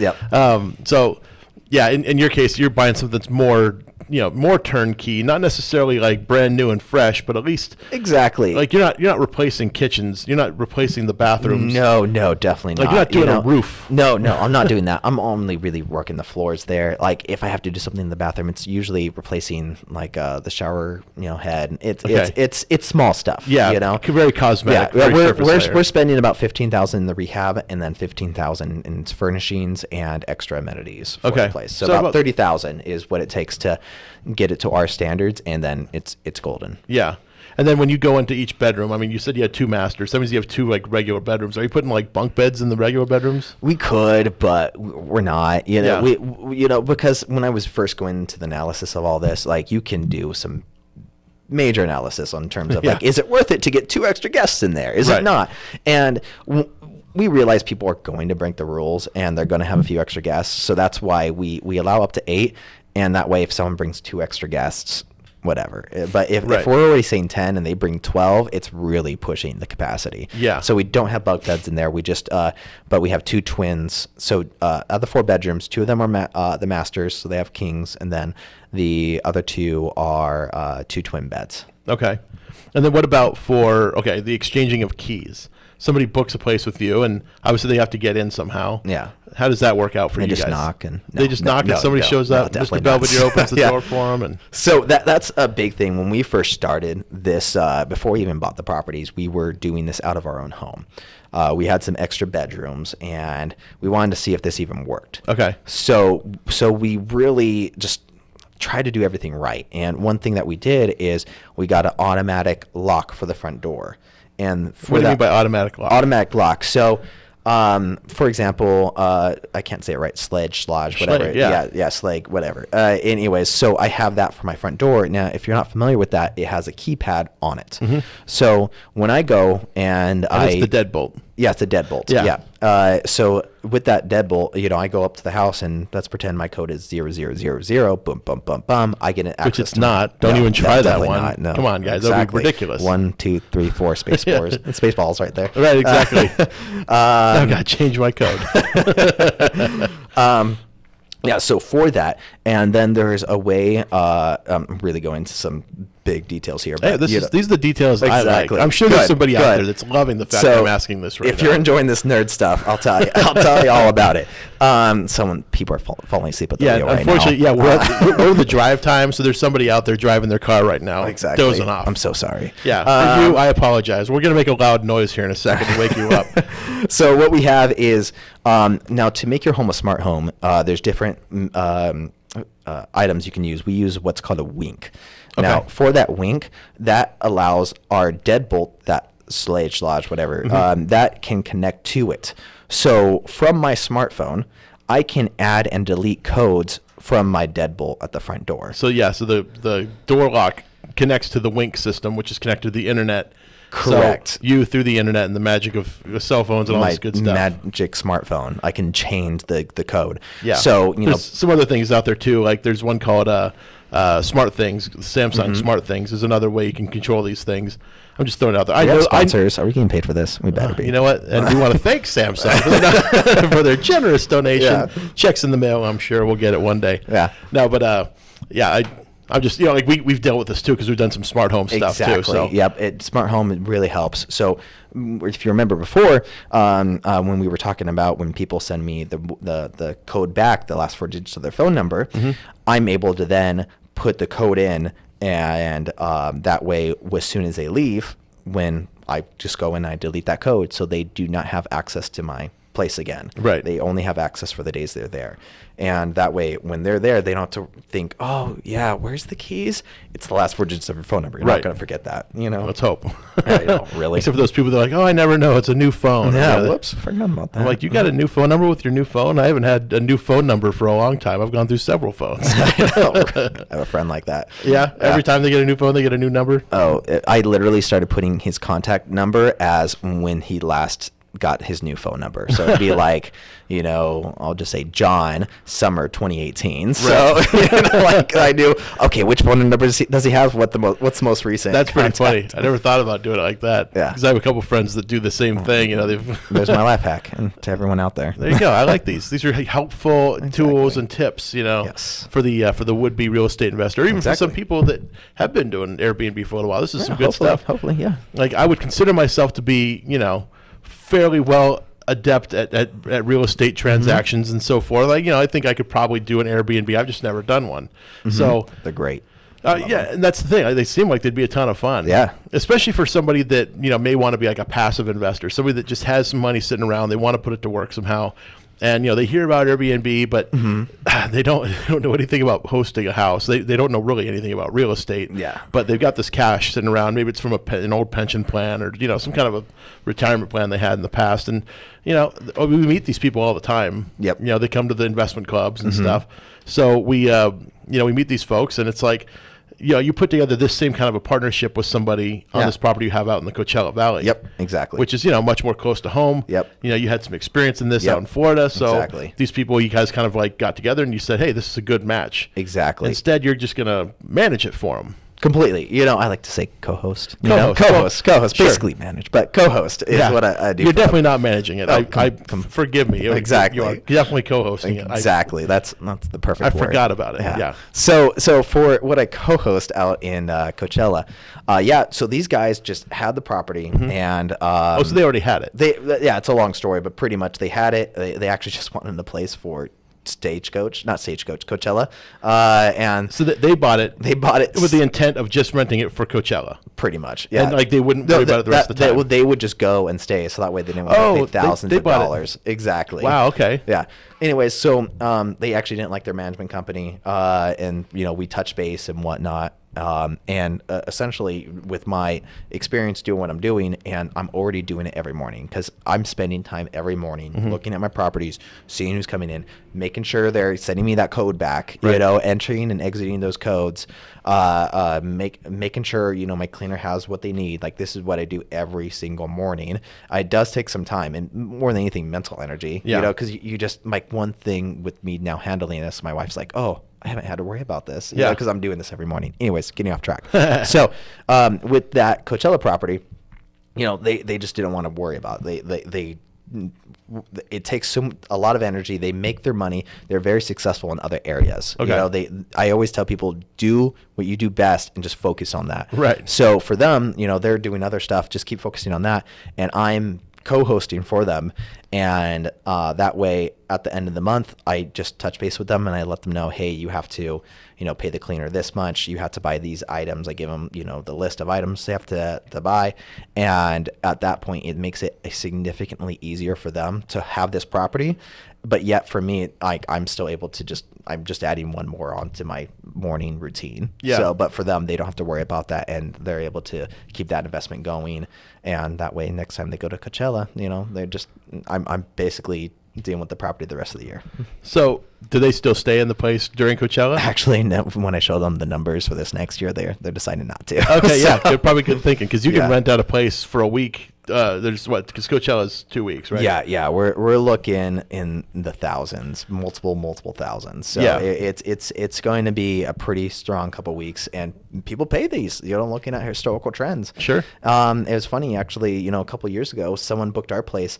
Speaker 1: so, yeah, in your case, you're buying something that's more, you know, more turnkey, not necessarily like brand new and fresh, but at least like you're not replacing kitchens, you're not replacing the bathrooms.
Speaker 2: No, definitely not.
Speaker 1: Like you're not doing a roof.
Speaker 2: No, I'm not doing that. I'm only really working the floors there. Like if I have to do something in the bathroom, it's usually replacing like the shower, you know, head. It's small stuff. Yeah, you know,
Speaker 1: very cosmetic.
Speaker 2: Yeah, we're spending about $15,000 in the rehab and then $15,000 in furnishings and extra amenities for the place. So about $30,000 is what it takes to get it to our standards, and then it's golden.
Speaker 1: Yeah. And then when you go into each bedroom, I mean, you said you had 2 masters. That means you have 2 like regular bedrooms. Are you putting like bunk beds in the regular bedrooms?
Speaker 2: We could, but we're not. You know, we you know, because when I was first going into the analysis of all this, like you can do some major analysis on terms of like, is it worth it to get 2 extra guests in there? Is it not? And we realize people are going to break the rules and they're going to have a few extra guests. So that's why we allow up to 8. And that way, if someone brings 2 extra guests, whatever. But if we're already saying 10 and they bring 12, it's really pushing the capacity. Yeah. So we don't have bunk beds in there. We just, but we have 2 twins. So of the 4 bedrooms, 2 of them are the masters, so they have kings, and then the other 2 are 2 twin beds.
Speaker 1: Okay. And then what about the exchanging of keys? Somebody books a place with you, and obviously they have to get in somehow. Yeah. How does that work out for you guys?
Speaker 2: They just knock
Speaker 1: and somebody shows up. Mr. Belvedere opens the door for them. And
Speaker 2: so that's a big thing. When we first started this, before we even bought the properties, we were doing this out of our own home. We had some extra bedrooms, and we wanted to see if this even worked. Okay. So we really just tried to do everything right. And one thing that we did is we got an automatic lock for the front door. And
Speaker 1: what do you mean by automatic lock?
Speaker 2: Automatic lock. So, for example, I can't say it right. Sludge, whatever. Slag, whatever. Anyways, so I have that for my front door. Now, if you're not familiar with that, it has a keypad on it. Mm-hmm. So when I go and
Speaker 1: it's the deadbolt.
Speaker 2: Yeah, it's a deadbolt. Yeah. So with that deadbolt, you know, I go up to the house and let's pretend my code is 0000. Boom, boom, boom, boom. I get an access.
Speaker 1: Which it's not. Don't even try that one. Not, no. Come on, guys. Exactly. That would be ridiculous.
Speaker 2: 1, 2, 3, 4 space bars. Space balls right there.
Speaker 1: Right. Exactly. I've got to change my code.
Speaker 2: Yeah, so for that, and then there's a way, I'm really going into some big details here.
Speaker 1: Hey,
Speaker 2: But,
Speaker 1: these are the details I like.
Speaker 2: Exactly.
Speaker 1: I'm sure there's somebody out there that's loving the fact that I'm asking this right now.
Speaker 2: If you're enjoying this nerd stuff, I'll tell you. I'll tell you all about it. People are falling asleep at the wheel right now.
Speaker 1: Unfortunately, we're in the drive time, so there's somebody out there driving their car right now, dozing off.
Speaker 2: I'm so sorry.
Speaker 1: Yeah, for you, I apologize. We're gonna make a loud noise here in a second to wake you up.
Speaker 2: So what we have is now to make your home a smart home. There's different items you can use. We use what's called a wink.
Speaker 1: Okay.
Speaker 2: Now, for that wink, that allows our deadbolt, that lodge, whatever, that can connect to it. So from my smartphone, I can add and delete codes from my deadbolt at the front door.
Speaker 1: So the door lock connects to the Wink system, which is connected to the internet.
Speaker 2: Correct.
Speaker 1: So you through the internet and the magic of cell phones and all this good stuff.
Speaker 2: Magic smartphone, I can change the code.
Speaker 1: Yeah.
Speaker 2: So
Speaker 1: there's some other things out there too. Like there's one called Smart Things. Samsung Smart Things is another way you can control these things. I'm just throwing it out there.
Speaker 2: I know sponsors. Are we getting paid for this? We better be.
Speaker 1: You know what? And we want to thank Samsung for their generous donation. Yeah. Checks in the mail. I'm sure we'll get it one day.
Speaker 2: Yeah.
Speaker 1: No, but I'm just, like we've dealt with this too because we've done some smart home stuff too. So.
Speaker 2: Yep. Smart home, it really helps. So if you remember before, when we were talking about when people send me the code back, the last 4 digits of their phone number, I'm able to then put the code in, and that way, as soon as they leave, when I just go in and I delete that code, so they do not have access to my place again.
Speaker 1: Right.
Speaker 2: They only have access for the days they're there. And that way, when they're there, they don't have to think, oh, yeah, where's the keys? It's the last 4 digits of your phone number. You're not going to forget that,
Speaker 1: Let's hope.
Speaker 2: Really.
Speaker 1: Except for those people that are like, oh, I never know. It's a new phone.
Speaker 2: Yeah, whoops, forgot about that.
Speaker 1: I'm like, you got a new phone number with your new phone? I haven't had a new phone number for a long time. I've gone through several phones.
Speaker 2: I know. I have a friend like that.
Speaker 1: Yeah? Every time they get a new phone, they get a new number?
Speaker 2: Oh, I literally started putting his contact number as when he last got his new phone number. So it'd be like, I'll just say John, summer 2018. Right. So, like I knew, okay, which phone number does he have? What's the most recent?
Speaker 1: That's pretty funny. I never thought about doing it like that.
Speaker 2: Yeah.
Speaker 1: Because I have a couple friends that do the same thing.
Speaker 2: There's my life hack, and to everyone out there.
Speaker 1: There you go. I like these. These are helpful tools and tips,
Speaker 2: yes.
Speaker 1: for the would-be real estate investor, or even for some people that have been doing Airbnb for a little while. This is some good stuff.
Speaker 2: Hopefully, yeah.
Speaker 1: Like I would consider myself to be, fairly well adept at real estate transactions and so forth. Like, I think I could probably do an Airbnb. I've just never done one. So
Speaker 2: they're great.
Speaker 1: And that's the thing. They seem like they'd be a ton of fun.
Speaker 2: Yeah.
Speaker 1: Especially for somebody that, may want to be like a passive investor, somebody that just has some money sitting around. They want to put it to work somehow. And, they hear about Airbnb, but they don't know anything about hosting a house. They don't know really anything about real estate.
Speaker 2: Yeah.
Speaker 1: But they've got this cash sitting around. Maybe it's from an old pension plan or, some kind of a retirement plan they had in the past. And, we meet these people all the time.
Speaker 2: Yep.
Speaker 1: They come to the investment clubs and stuff. So we meet these folks, and it's like, you put together this same kind of a partnership with somebody on this property you have out in the Coachella Valley.
Speaker 2: Yep, exactly.
Speaker 1: Which is, much more close to home.
Speaker 2: Yep.
Speaker 1: You had some experience in this out in Florida. So
Speaker 2: exactly.
Speaker 1: These people, you guys kind of like got together and you said, hey, this is a good match.
Speaker 2: Exactly.
Speaker 1: Instead, you're just going to manage it for them.
Speaker 2: Completely. I like to say co-host.
Speaker 1: Co-host.
Speaker 2: Sure. Basically manage, but co-host is what I do.
Speaker 1: You're definitely not managing it. Forgive me.
Speaker 2: Exactly.
Speaker 1: You are definitely co-hosting it.
Speaker 2: Exactly. That's the perfect word.
Speaker 1: I forgot about it. Yeah.
Speaker 2: So for what I co-host out in Coachella, so these guys just had the property and
Speaker 1: so they already had it.
Speaker 2: It's a long story, but pretty much they had it. They actually just wanted a place for Coachella, and
Speaker 1: so they bought it.
Speaker 2: They bought it
Speaker 1: with the intent of just renting it for Coachella.
Speaker 2: Pretty much, yeah.
Speaker 1: And they wouldn't worry about it the rest of the time.
Speaker 2: They would just go and stay, so that way they didn't want to pay thousands of dollars. Exactly.
Speaker 1: Wow. Okay.
Speaker 2: Yeah. Anyways, so they actually didn't like their management company, and we touched base and whatnot. And essentially with my experience doing what I'm doing, and I'm already doing it every morning because I'm spending time every morning looking at my properties, seeing who's coming in, making sure they're sending me that code back, entering and exiting those codes, making sure, my cleaner has what they need. Like this is what I do every single morning. It does take some time and more than anything, mental energy, because you just like one thing with me now handling this, my wife's like, oh, I haven't had to worry about this, because I'm doing this every morning. Anyways, getting off track. So with that Coachella property, they just didn't want to worry about it. They it takes a lot of energy. They make their money. They're very successful in other areas.
Speaker 1: Okay.
Speaker 2: I always tell people, do what you do best and just focus on that.
Speaker 1: Right.
Speaker 2: So for them, they're doing other stuff. Just keep focusing on that. And I'm co-hosting for them, and that way at the end of the month I just touch base with them and I let them know, hey, you have to pay the cleaner this much, you have to buy these items. I give them the list of items they have to buy, and at that point it makes it significantly easier for them to have this property. But yet for me, I'm still able to I'm just adding one more onto my morning routine.
Speaker 1: Yeah.
Speaker 2: So, but for them, they don't have to worry about that, and they're able to keep that investment going. And that way, next time they go to Coachella, I'm basically dealing with the property the rest of the year.
Speaker 1: So, do they still stay in the place during Coachella?
Speaker 2: Actually, no, when I show them the numbers for this next year, they're deciding not to.
Speaker 1: Okay,
Speaker 2: So,
Speaker 1: yeah, they're probably good thinking, because you can
Speaker 2: Yeah.
Speaker 1: rent out a place for a week. There's because Coachella's 2 weeks, right?
Speaker 2: Yeah, we're looking in the thousands, multiple thousands. So
Speaker 1: Yeah.
Speaker 2: it's going to be a pretty strong couple weeks, and people pay these. Looking at historical trends.
Speaker 1: Sure.
Speaker 2: It was funny actually. A couple years ago, someone booked our place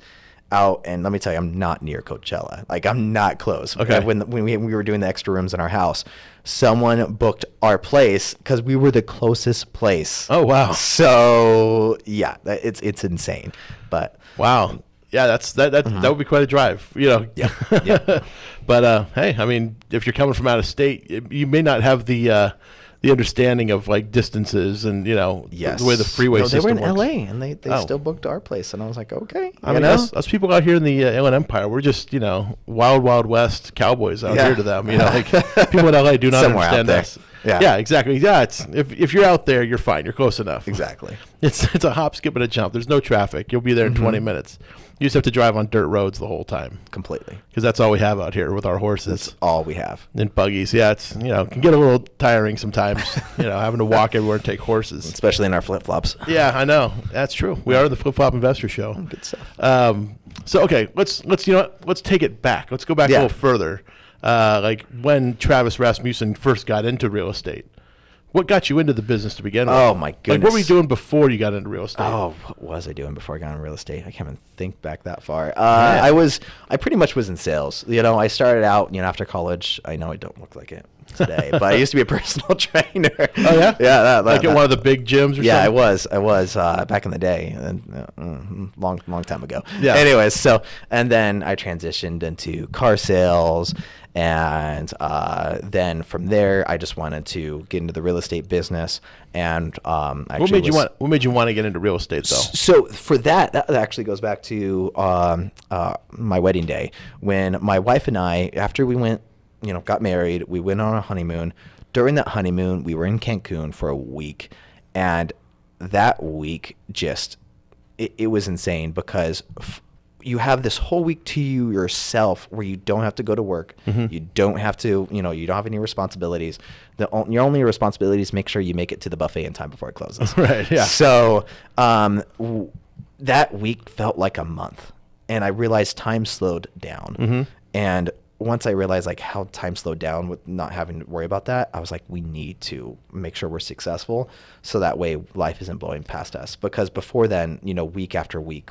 Speaker 2: out, and let me tell you, I'm not near Coachella. Like, I'm not close.
Speaker 1: Okay.
Speaker 2: When we were doing the extra rooms in our house, someone booked our place because we were the closest place.
Speaker 1: Oh, wow.
Speaker 2: So yeah, it's insane. But
Speaker 1: Wow. Yeah, that would be quite a drive,
Speaker 2: Yeah.
Speaker 1: But hey, I mean, if you're coming from out of state, you may not have the understanding of like distances and
Speaker 2: Yes.
Speaker 1: the way the freeway
Speaker 2: No, they
Speaker 1: system
Speaker 2: were in
Speaker 1: works.
Speaker 2: LA, and they
Speaker 1: Oh.
Speaker 2: still booked our place, and I was like, okay.
Speaker 1: I mean, us people out here in the Inland Empire, we're just wild west cowboys out
Speaker 2: Yeah.
Speaker 1: here to them. Like people in LA do not
Speaker 2: Somewhere out
Speaker 1: understand
Speaker 2: there.
Speaker 1: us.
Speaker 2: Yeah.
Speaker 1: Yeah, exactly. Yeah, it's if you're out there, you're fine. You're close enough.
Speaker 2: Exactly.
Speaker 1: It's a hop, skip, and a jump. There's no traffic. You'll be there in 20 minutes. You just have to drive on dirt roads the whole time,
Speaker 2: Completely.
Speaker 1: because that's all we have out here with our horses
Speaker 2: That's all we have.
Speaker 1: and buggies. Yeah, it's can get a little tiring sometimes. Having to walk everywhere and take horses.
Speaker 2: Especially in our flip-flops.
Speaker 1: Yeah, I know. That's true. We are the Flip Flop Investor Show.
Speaker 2: Good stuff.
Speaker 1: So okay, let's let's take it back. Let's go back a
Speaker 2: Yeah.
Speaker 1: little further. Like when Travis Rasmussen first got into real estate. What got you into the business to begin with?
Speaker 2: Oh, my
Speaker 1: Like, what
Speaker 2: goodness.
Speaker 1: were you doing before you got into real estate?
Speaker 2: Oh, what was I doing before I got in real estate? I can't even think back that far. I pretty much was in sales. I started out, after college. I know I don't look like it today, but I used to be a personal trainer.
Speaker 1: Oh, yeah?
Speaker 2: Yeah.
Speaker 1: Like at one of the big gyms or
Speaker 2: Yeah, I
Speaker 1: something?
Speaker 2: was back in the day, and long time ago.
Speaker 1: Yeah.
Speaker 2: Anyways, so and then I transitioned into car sales, and then from there I just wanted to get into the real estate business. And
Speaker 1: What
Speaker 2: actually
Speaker 1: made you want to get into real estate though?
Speaker 2: So for that actually goes back to my wedding day, when my wife and I, after we went, got married, we went on a honeymoon. During that honeymoon, we were in Cancun for a week, and that week just it was insane, because you have this whole week to yourself where you don't have to go to work. You don't have to, you don't have any responsibilities. Your only responsibility is make sure you make it to the buffet in time before it closes.
Speaker 1: Right, yeah.
Speaker 2: So that week felt like a month, and I realized time slowed down. And once I realized like how time slowed down with not having to worry about that, I was like, we need to make sure we're successful, so that way life isn't blowing past us. Because before then, week after week,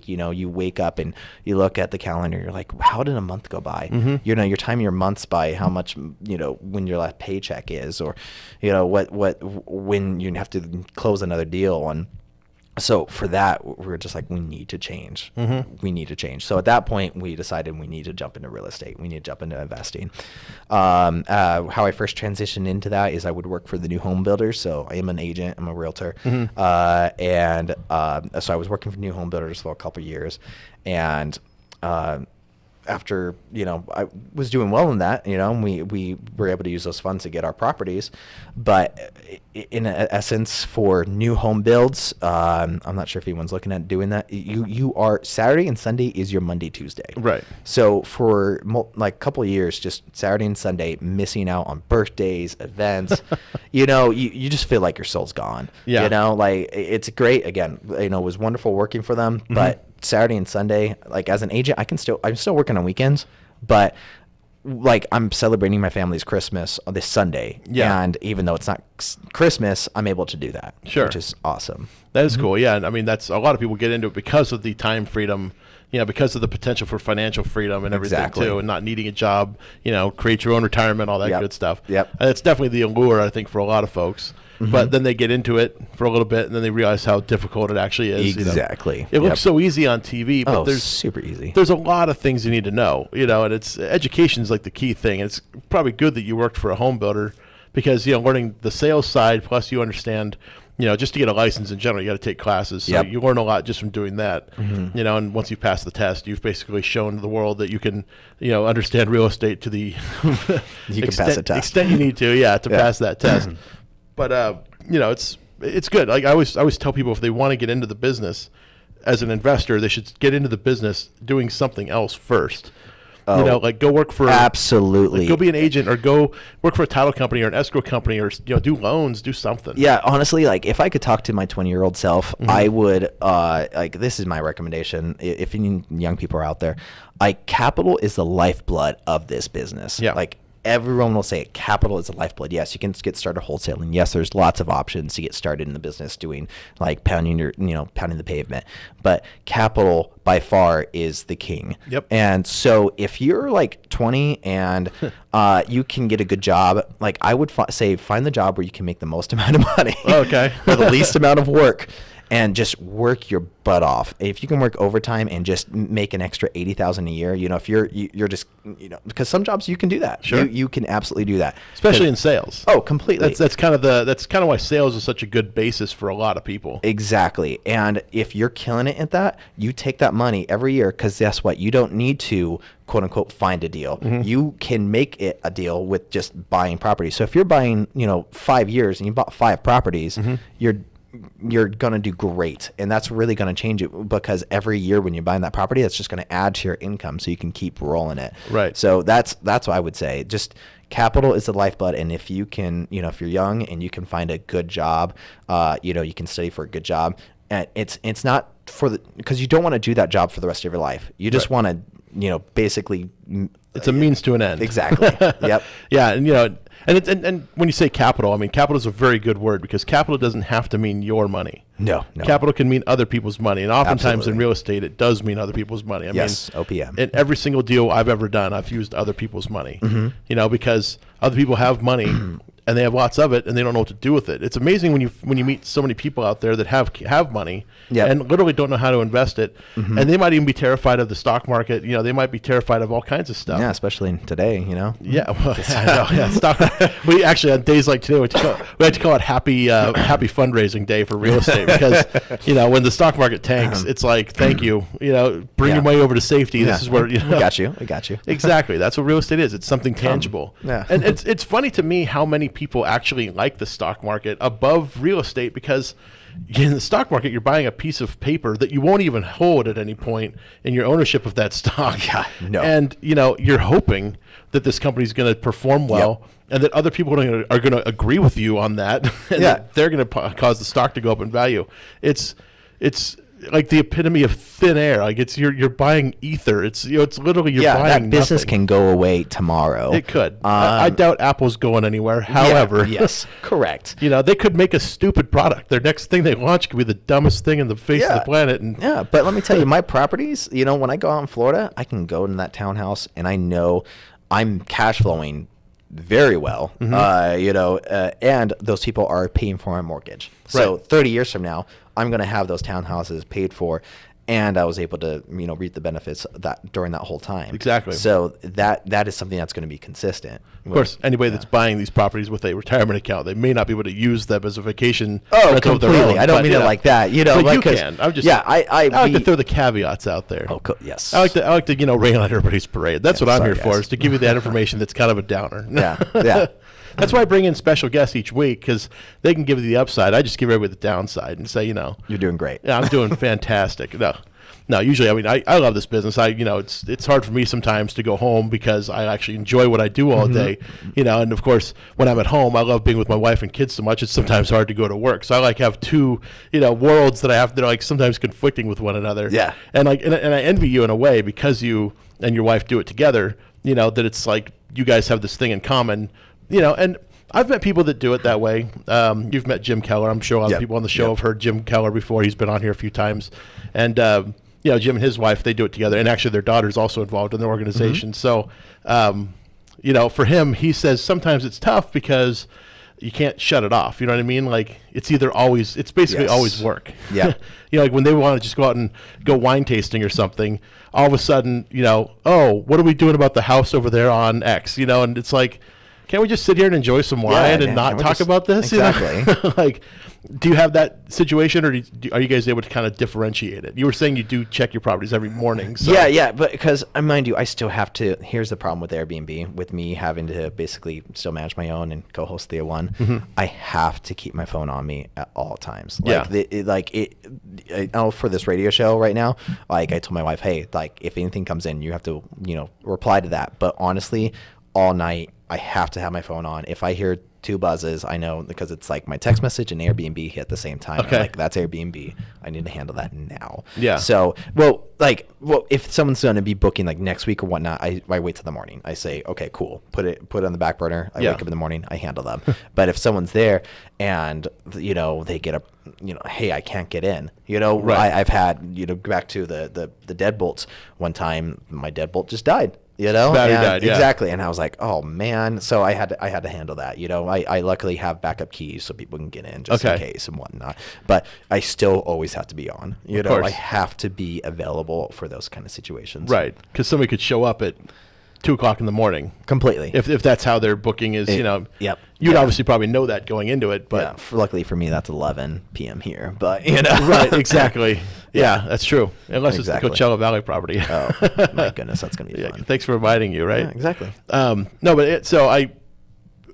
Speaker 2: you wake up and you look at the calendar, you're like, how did a month go by? You're timing your months by how much, when your last paycheck is, or, when you have to close another deal. And so for that, we were just like, we need to change. We need to change. So at that point, we decided we need to jump into real estate. We need to jump into investing. How I first transitioned into that is I would work for the new home builders. So I am an agent. I'm a realtor. So I was working for new home builders for a couple of years. And after, I was doing well in that, and we were able to use those funds to get our properties. But in essence, for new home builds, I'm not sure if anyone's looking at doing that. You are, Saturday and Sunday is your Monday, Tuesday.
Speaker 1: Right.
Speaker 2: So for like a couple of years, just Saturday and Sunday, missing out on birthdays, events, you just feel like your soul's gone.
Speaker 1: Yeah.
Speaker 2: Like it's great. Again, it was wonderful working for them, but Saturday and Sunday, like as an agent, I'm still working on weekends, but like I'm celebrating my family's Christmas on this Sunday.
Speaker 1: Yeah.
Speaker 2: And even though it's not Christmas, I'm able to do that.
Speaker 1: Sure.
Speaker 2: Which is awesome.
Speaker 1: That is cool. Yeah. And I mean, that's a lot of people get into it because of the time freedom, because of the potential for financial freedom and everything too, and not needing a job, create your own retirement, all that good stuff.
Speaker 2: Yep.
Speaker 1: And it's definitely the allure, I think, for a lot of folks. But then they get into it for a little bit, and then they realize how difficult it actually is.
Speaker 2: Exactly.
Speaker 1: It looks so easy on TV, but there's
Speaker 2: super easy.
Speaker 1: There's a lot of things you need to know, and it's education is like the key thing. It's probably good that you worked for a home builder because learning the sales side, plus you understand. Just to get a license in general, you got to take classes. So you learn a lot just from doing that. And once you pass the test, you've basically shown the world that you can, understand real estate to the extent you need to, pass that test. But it's good. Like I always tell people if they want to get into the business as an investor, they should get into the business doing something else first. Like go work for
Speaker 2: absolutely.
Speaker 1: Go be an agent or go work for a title company or an escrow company or do loans, do something.
Speaker 2: Yeah, honestly, like if I could talk to my 20-year-old self, I would this is my recommendation. If young people are out there, capital is the lifeblood of this business. Yeah, like. Everyone will say capital is the lifeblood. Yes, you can get started wholesaling. Yes, there's lots of options to get started in the business doing like pounding the pavement. But capital by far is the king.
Speaker 1: Yep.
Speaker 2: And so if you're like 20 and you can get a good job, like I would say find the job where you can make the most amount of money.
Speaker 1: Okay.
Speaker 2: For the least amount of work. And just work your butt off. If you can work overtime and just make an extra $80,000 a year, if you're just because some jobs you can do that.
Speaker 1: Sure,
Speaker 2: you can absolutely do that,
Speaker 1: especially in sales.
Speaker 2: Oh, completely.
Speaker 1: That's kind of why sales is such a good basis for a lot of people.
Speaker 2: Exactly. And if you're killing it at that, you take that money every year because guess what? You don't need to quote unquote find a deal. You can make it a deal with just buying property. So if you're buying 5 years and you bought 5 properties, you're going to do great. And that's really going to change it because every year when you're buying that property, that's just going to add to your income so you can keep rolling it.
Speaker 1: Right.
Speaker 2: So that's what I would say. Just capital is the lifeblood. And if you can, if you're young and you can find a good job, you can study for a good job. And it's not because you don't want to do that job for the rest of your life. You just want to, basically.
Speaker 1: It's a means to an end.
Speaker 2: Exactly. Yep.
Speaker 1: Yeah. And when you say capital, I mean, capital is a very good word because capital doesn't have to mean your money.
Speaker 2: No.
Speaker 1: Capital can mean other people's money. And oftentimes in real estate, it does mean other people's money. I mean,
Speaker 2: OPM.
Speaker 1: In every single deal I've ever done, I've used other people's money, because other people have money and they have lots of it and they don't know what to do with it. It's amazing when you meet so many people out there that have money and literally don't know how to invest it. And they might even be terrified of the stock market. They might be terrified of all kinds of stuff.
Speaker 2: Yeah, especially today,
Speaker 1: Yeah, well, I know. Yeah, stock. We actually on days like today we like to call it happy fundraising day for real estate because when the stock market tanks, it's like thank you. Bring your money over to safety. This is where
Speaker 2: we got you.
Speaker 1: Exactly. That's what real estate is. It's something tangible. And it's funny to me how many people actually like the stock market above real estate because in the stock market you're buying a piece of paper that you won't even hold at any point in your ownership of that stock. And you're hoping that this company's going to perform well and that other people are going to agree with you on that and that they're going to cause the stock to go up in value. It's like the epitome of thin air. Like it's you're buying ether. It's literally you're buying
Speaker 2: that business
Speaker 1: nothing.
Speaker 2: Can go away tomorrow.
Speaker 1: It could. I doubt Apple's going anywhere. However,
Speaker 2: yes, correct.
Speaker 1: They could make a stupid product. Their next thing they launch could be the dumbest thing in the face of the planet. And
Speaker 2: but let me tell you, my properties. When I go out in Florida, I can go in that townhouse and I know I'm cash flowing very well, and those people are paying for my mortgage. So 30 years from now, I'm going to have those townhouses paid for, and I was able to, reap the benefits of that during that whole time.
Speaker 1: Exactly.
Speaker 2: So that is something that's going to be consistent.
Speaker 1: Of course, anybody that's buying these properties with a retirement account, they may not be able to use them as a vacation.
Speaker 2: Oh, completely. I don't mean it like that.
Speaker 1: But you can. I'm just. I like to throw the caveats out there.
Speaker 2: Oh, yes.
Speaker 1: I like to rain on everybody's parade. That's what I'm here for, is to give you that information that's kind of a downer.
Speaker 2: Yeah.
Speaker 1: That's why I bring in special guests each week because they can give you the upside. I just give everybody the downside and say,
Speaker 2: you're doing great.
Speaker 1: Yeah, I'm doing fantastic. No. Usually, I mean, I love this business. It's hard for me sometimes to go home because I actually enjoy what I do all day. And of course, when I'm at home, I love being with my wife and kids so much. It's sometimes hard to go to work. So I have two, worlds that I have that are sometimes conflicting with one another.
Speaker 2: Yeah.
Speaker 1: And I envy you in a way because you and your wife do it together. That it's like you guys have this thing in common. And I've met people that do it that way. You've met Jim Keller. I'm sure a lot of people on the show have heard Jim Keller before. He's been on here a few times. And, Jim and his wife, they do it together. And actually their daughter's also involved in the organization. So, for him, he says sometimes it's tough because you can't shut it off. You know what I mean? Like it's basically always work.
Speaker 2: Yeah.
Speaker 1: Like when they want to just go out and go wine tasting or something, all of a sudden, oh, what are we doing about the house over there on X? And it's like, can't we just sit here and enjoy some wine and not talk about this?
Speaker 2: Exactly.
Speaker 1: Like, do you have that situation, or are you guys able to kind of differentiate it? You were saying you do check your properties every morning. So.
Speaker 2: Yeah, but because, mind you, I still have to. Here's the problem with Airbnb, with me having to basically still manage my own and co-host the one. Mm-hmm. I have to keep my phone on me at all times. For this radio show right now, like I told my wife, hey, like if anything comes in, you have to, reply to that. But honestly, all night I have to have my phone on. If I hear two buzzes, I know, because it's like my text message and Airbnb hit at the same time.
Speaker 1: Okay.
Speaker 2: I'm like, that's Airbnb. I need to handle that now.
Speaker 1: Yeah.
Speaker 2: So, if someone's going to be booking like next week or whatnot, I wait till the morning. I say, okay, cool. Put it on the back burner. I wake up in the morning. I handle them. But if someone's there and, they get hey, I can't get in.
Speaker 1: Right.
Speaker 2: I've had, back to the deadbolts. One time, my deadbolt just died. Battery
Speaker 1: died, yeah.
Speaker 2: Exactly. And I was like, oh man. So I had to handle that. I luckily have backup keys so people can get in just in case and whatnot. But I still always have to be on. I have to be available for those kind of situations.
Speaker 1: Right. Because somebody could show up at 2:00 in the morning.
Speaker 2: Completely.
Speaker 1: If that's how their booking is,
Speaker 2: Yep.
Speaker 1: You'd obviously probably know that going into it, but
Speaker 2: luckily for me, that's 11 p.m. here. But
Speaker 1: right, exactly. Yeah, that's true. Unless it's the Coachella Valley property.
Speaker 2: Oh my goodness, that's gonna be fun.
Speaker 1: Thanks for reminding you. Right.
Speaker 2: Yeah, exactly.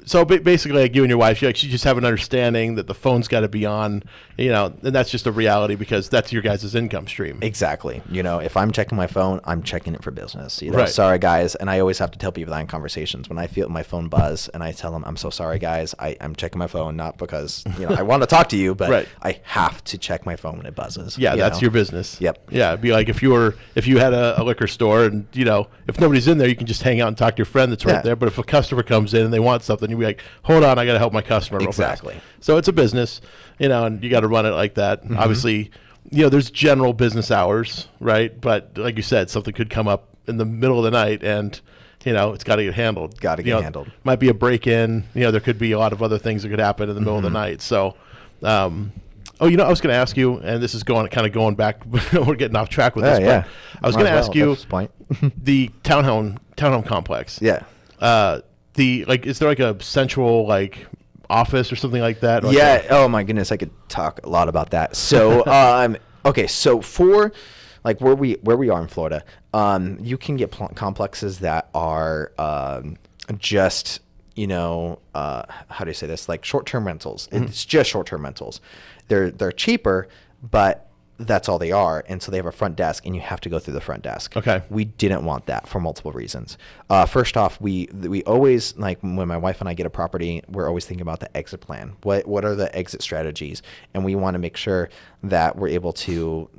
Speaker 1: So basically, like you and your wife, you just have an understanding that the phone's got to be on, and that's just a reality because that's your guys' income stream.
Speaker 2: Exactly. If I'm checking my phone, I'm checking it for business.
Speaker 1: Right.
Speaker 2: Sorry guys, and I always have to tell people that in conversations when I feel my phone buzz, and I tell them, I'm so sorry guys, I'm checking my phone not because I want to talk to you, but
Speaker 1: right.
Speaker 2: I have to check my phone when it buzzes.
Speaker 1: Yeah, that's your business.
Speaker 2: Yep.
Speaker 1: Yeah, it'd be like if you had a liquor store and if nobody's in there, you can just hang out and talk to your friend that's right there. But if a customer comes in and they want something, you'd be like, hold on, I got to help my customer real
Speaker 2: exactly.
Speaker 1: fast. So it's a business, and you got to run it like that. Mm-hmm. Obviously, there's general business hours, right? But like you said, something could come up in the middle of the night and, it's got to get handled.
Speaker 2: Got to get handled.
Speaker 1: Might be a break-in. There could be a lot of other things that could happen in the middle of the night. So, I was going to ask you, and this is going back. We're getting off track with this.
Speaker 2: Yeah.
Speaker 1: But I was going to ask you
Speaker 2: point.
Speaker 1: the townhome complex.
Speaker 2: Yeah.
Speaker 1: Is there like a central office or something like that?
Speaker 2: Oh my goodness, I could talk a lot about that. So, okay, so for where we are in Florida, you can get complexes that are just how do you say this? Like short-term rentals. Mm-hmm. It's just short-term rentals. They're cheaper, but that's all they are. And so they have a front desk and you have to go through the front desk.
Speaker 1: Okay.
Speaker 2: We didn't want that for multiple reasons. First off, we always, when my wife and I get a property, we're always thinking about the exit plan. What are the exit strategies? And we want to make sure that we're able to,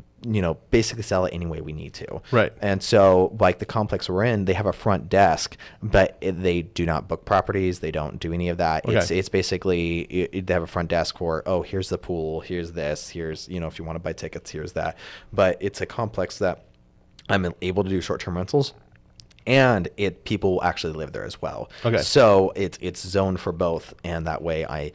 Speaker 2: basically sell it any way we need to.
Speaker 1: Right.
Speaker 2: And so the complex we're in, they have a front desk, but they do not book properties. They don't do any of that.
Speaker 1: Okay.
Speaker 2: It's basically, they have a front desk for, here's the pool, here's this, here's, if you want to buy tickets, here's that. But it's a complex that I'm able to do short-term rentals. And people will actually live there as well.
Speaker 1: Okay.
Speaker 2: So it's zoned for both, and that way I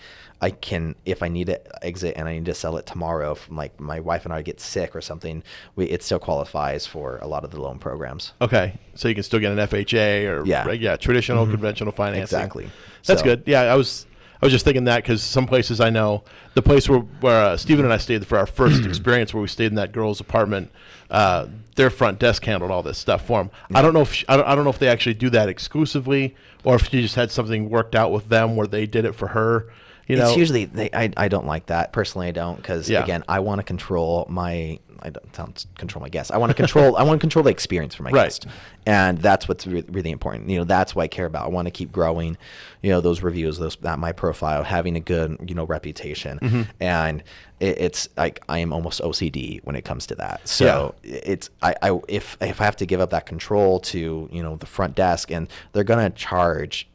Speaker 2: can, if I need to exit and I need to sell it tomorrow, from my wife and I get sick or something, it still qualifies for a lot of the loan programs.
Speaker 1: Okay, so you can still get an FHA or traditional conventional financing.
Speaker 2: Exactly.
Speaker 1: That's good. Yeah, I was just thinking that because some places I know, the place where Stephen and I stayed for our first experience, where we stayed in that girl's apartment, their front desk handled all this stuff for them. Yeah. I don't know if they actually do that exclusively, or if she just had something worked out with them where they did it for her.
Speaker 2: It's usually I don't like that personally. I don't, because again, I want to control my. I don't control my guests. I want to control. I want to control the experience for my guest, and that's what's really important. That's what I care about. I want to keep growing. Those reviews, that my profile, having a good reputation, and it's like I am almost OCD when it comes to that. So it's if I have to give up that control to the front desk, and they're gonna charge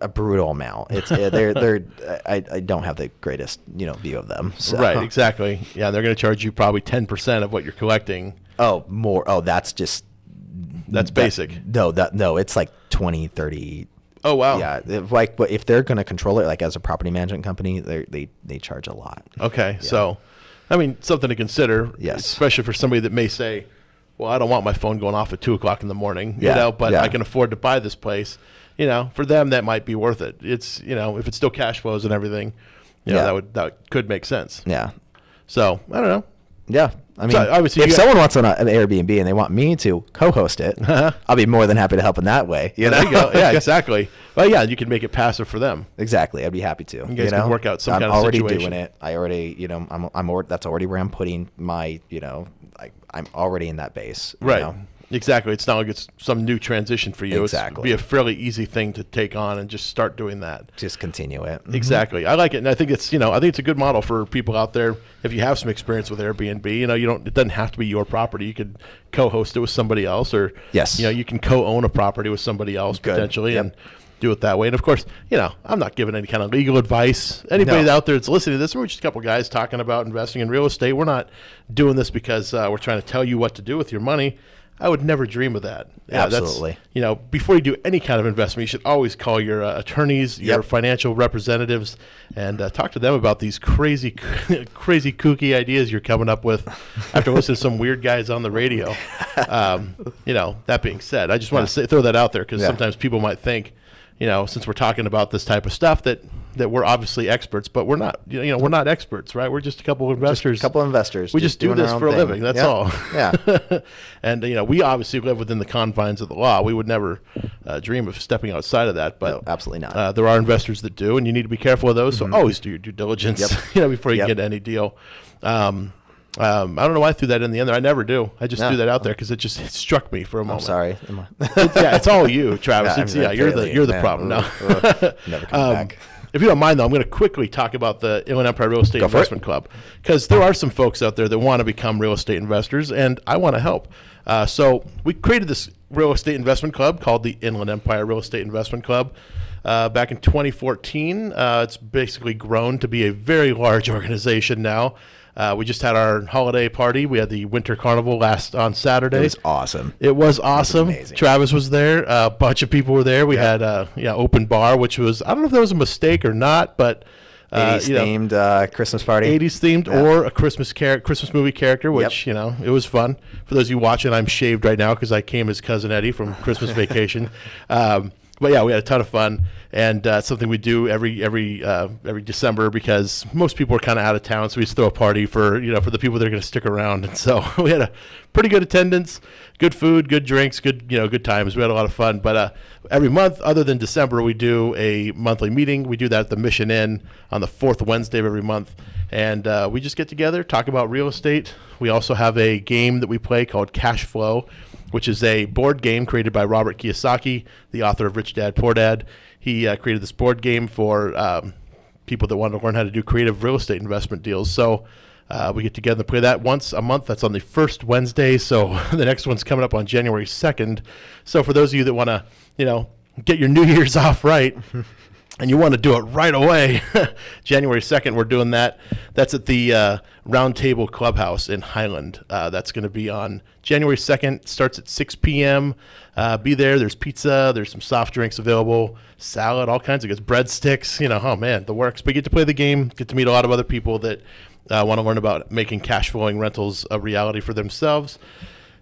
Speaker 2: a brutal amount. It's I don't have the greatest view of them. So.
Speaker 1: Right, exactly. Yeah, they're going to charge you probably 10% of what you're collecting.
Speaker 2: Oh, more. Oh, that's
Speaker 1: basic.
Speaker 2: No, it's like 20, 30.
Speaker 1: Oh, wow.
Speaker 2: Yeah, but if they're going to control it, like as a property management company, they charge a lot.
Speaker 1: Okay,
Speaker 2: Yeah.
Speaker 1: so, I mean, something to consider.
Speaker 2: Yes.
Speaker 1: Especially for somebody that may say, well, I don't want my phone going off at 2 o'clock in the morning,
Speaker 2: Yeah,
Speaker 1: but
Speaker 2: yeah.
Speaker 1: I can afford to buy this place. For them, that might be worth it. It's, if it's still cash flows and everything,
Speaker 2: Yeah.
Speaker 1: that could make sense.
Speaker 2: Yeah.
Speaker 1: So, I don't know.
Speaker 2: Yeah. I mean,
Speaker 1: So, obviously
Speaker 2: if someone wants an Airbnb and they want me to co-host it, I'll be more than happy to help in that way.
Speaker 1: There you go. Yeah, exactly. Well, yeah, you can make it passive for them.
Speaker 2: Exactly. I'd be happy to.
Speaker 1: You guys can work out some kind of
Speaker 2: already
Speaker 1: situation.
Speaker 2: doing it. I already, that's already where I'm putting my, I'm already in that base. you
Speaker 1: Right.
Speaker 2: know?
Speaker 1: Exactly. It's not like it's some new transition for you.
Speaker 2: Exactly.
Speaker 1: It'd be a fairly easy thing to take on and just start doing that.
Speaker 2: Just continue it.
Speaker 1: Exactly. I like it, and I think it's a good model for people out there. If you have some experience with Airbnb, it doesn't have to be your property. You could co-host it with somebody else, or
Speaker 2: Yes.
Speaker 1: you can co-own a property with somebody else
Speaker 2: Good.
Speaker 1: potentially,
Speaker 2: Yep.
Speaker 1: and do it that way. And of course, I'm not giving any kind of legal advice. Anybody
Speaker 2: No.
Speaker 1: out there that's listening to this, we're just a couple guys talking about investing in real estate. We're not doing this because we're trying to tell you what to do with your money. I would never dream of that.
Speaker 2: Absolutely.
Speaker 1: Before you do any kind of investment, you should always call your attorneys, your
Speaker 2: Yep.
Speaker 1: financial representatives, and talk to them about these crazy, crazy kooky ideas you're coming up with after listening to some weird guys on the radio. That being said, I just want to throw that out there because sometimes people might think, since we're talking about this type of stuff that we're obviously experts, but we're not. We're not experts, right? We're just a couple of investors.
Speaker 2: Just a couple of investors.
Speaker 1: We just do
Speaker 2: doing our
Speaker 1: this
Speaker 2: own
Speaker 1: for a
Speaker 2: thing.
Speaker 1: living. That's
Speaker 2: Yep.
Speaker 1: all.
Speaker 2: Yeah.
Speaker 1: And we obviously live within the confines of the law. We would never dream of stepping outside of that. But
Speaker 2: No, absolutely not.
Speaker 1: there are investors that do, and you need to be careful of those. So always do your due diligence, before you
Speaker 2: Yep.
Speaker 1: get any deal. I don't know why I threw that in the end there. I never do. I just
Speaker 2: No.
Speaker 1: threw that out there because it struck me for a
Speaker 2: I'm
Speaker 1: moment.
Speaker 2: sorry.
Speaker 1: It's all you, Travis.
Speaker 2: Yeah,
Speaker 1: You're the
Speaker 2: man.
Speaker 1: problem. No.
Speaker 2: Never come back.
Speaker 1: If you don't mind, though, I'm going to quickly talk about the Inland Empire Real Estate
Speaker 2: Go for it.
Speaker 1: Investment Club, because there are some folks out there that want to become real estate investors, and I want to help. So we created this real estate investment club called the Inland Empire Real Estate Investment Club back in 2014. It's basically grown to be a very large organization now. We just had our holiday party. We had the Winter Carnival on Saturday.
Speaker 2: It was awesome.
Speaker 1: It was awesome.
Speaker 2: amazing.
Speaker 1: Travis was there. A bunch of people were there. We had open bar, which was, I don't know if that was a mistake or not, but
Speaker 2: 80s themed Christmas party.
Speaker 1: 80s themed or a Christmas movie character, which it was fun. For those of you watching, I'm shaved right now because I came as Cousin Eddie from Christmas Vacation. But yeah, we had a ton of fun, and it's something we do every December because most people are kind of out of town, so we just throw a party for the people that are going to stick around. And so we had a pretty good attendance, good food, good drinks, good times. We had a lot of fun. But every month, other than December, we do a monthly meeting. We do that at the Mission Inn on the fourth Wednesday of every month, and we just get together, talk about real estate. We also have a game that we play called Cash Flow, which is a board game created by Robert Kiyosaki, the author of Rich Dad, Poor Dad. He created this board game for people that want to learn how to do creative real estate investment deals. So we get together and play that once a month. That's on the first Wednesday. So the next one's coming up on January 2nd. So for those of you that want to, get your New Year's off right, and you want to do it right away, January 2nd, we're doing that. That's at the Round Table Clubhouse in Highland. That's going to be on January 2nd. Starts at 6 p.m. Be there. There's pizza. There's some soft drinks available, salad, all kinds of good breadsticks. Oh, man, the works. But you get to play the game, get to meet a lot of other people that want to learn about making cash flowing rentals a reality for themselves.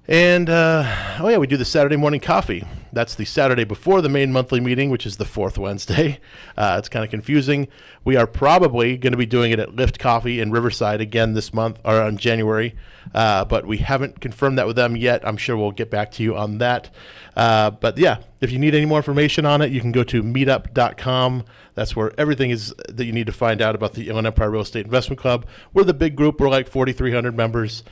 Speaker 1: And, we do the Saturday morning coffee. That's the Saturday before the main monthly meeting, which is the fourth Wednesday. It's kind of confusing. We are probably going to be doing it at Lift Coffee in Riverside again this month, or on January, but we haven't confirmed that with them yet. I'm sure we'll get back to you on that. But yeah, if you need any more information on it, you can go to meetup.com. That's where everything is that you need to find out about the Inland Empire Real Estate Investment Club. We're the big group. We're like 4,300 members.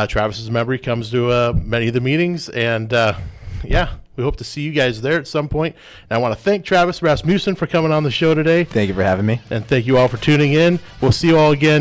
Speaker 1: Travis is a member. He comes to many of the meetings. And we hope to see you guys there at some point. And I want to thank Travis Rasmussen for coming on the show today.
Speaker 2: Thank you for having me.
Speaker 1: And thank you all for tuning in. We'll see you all again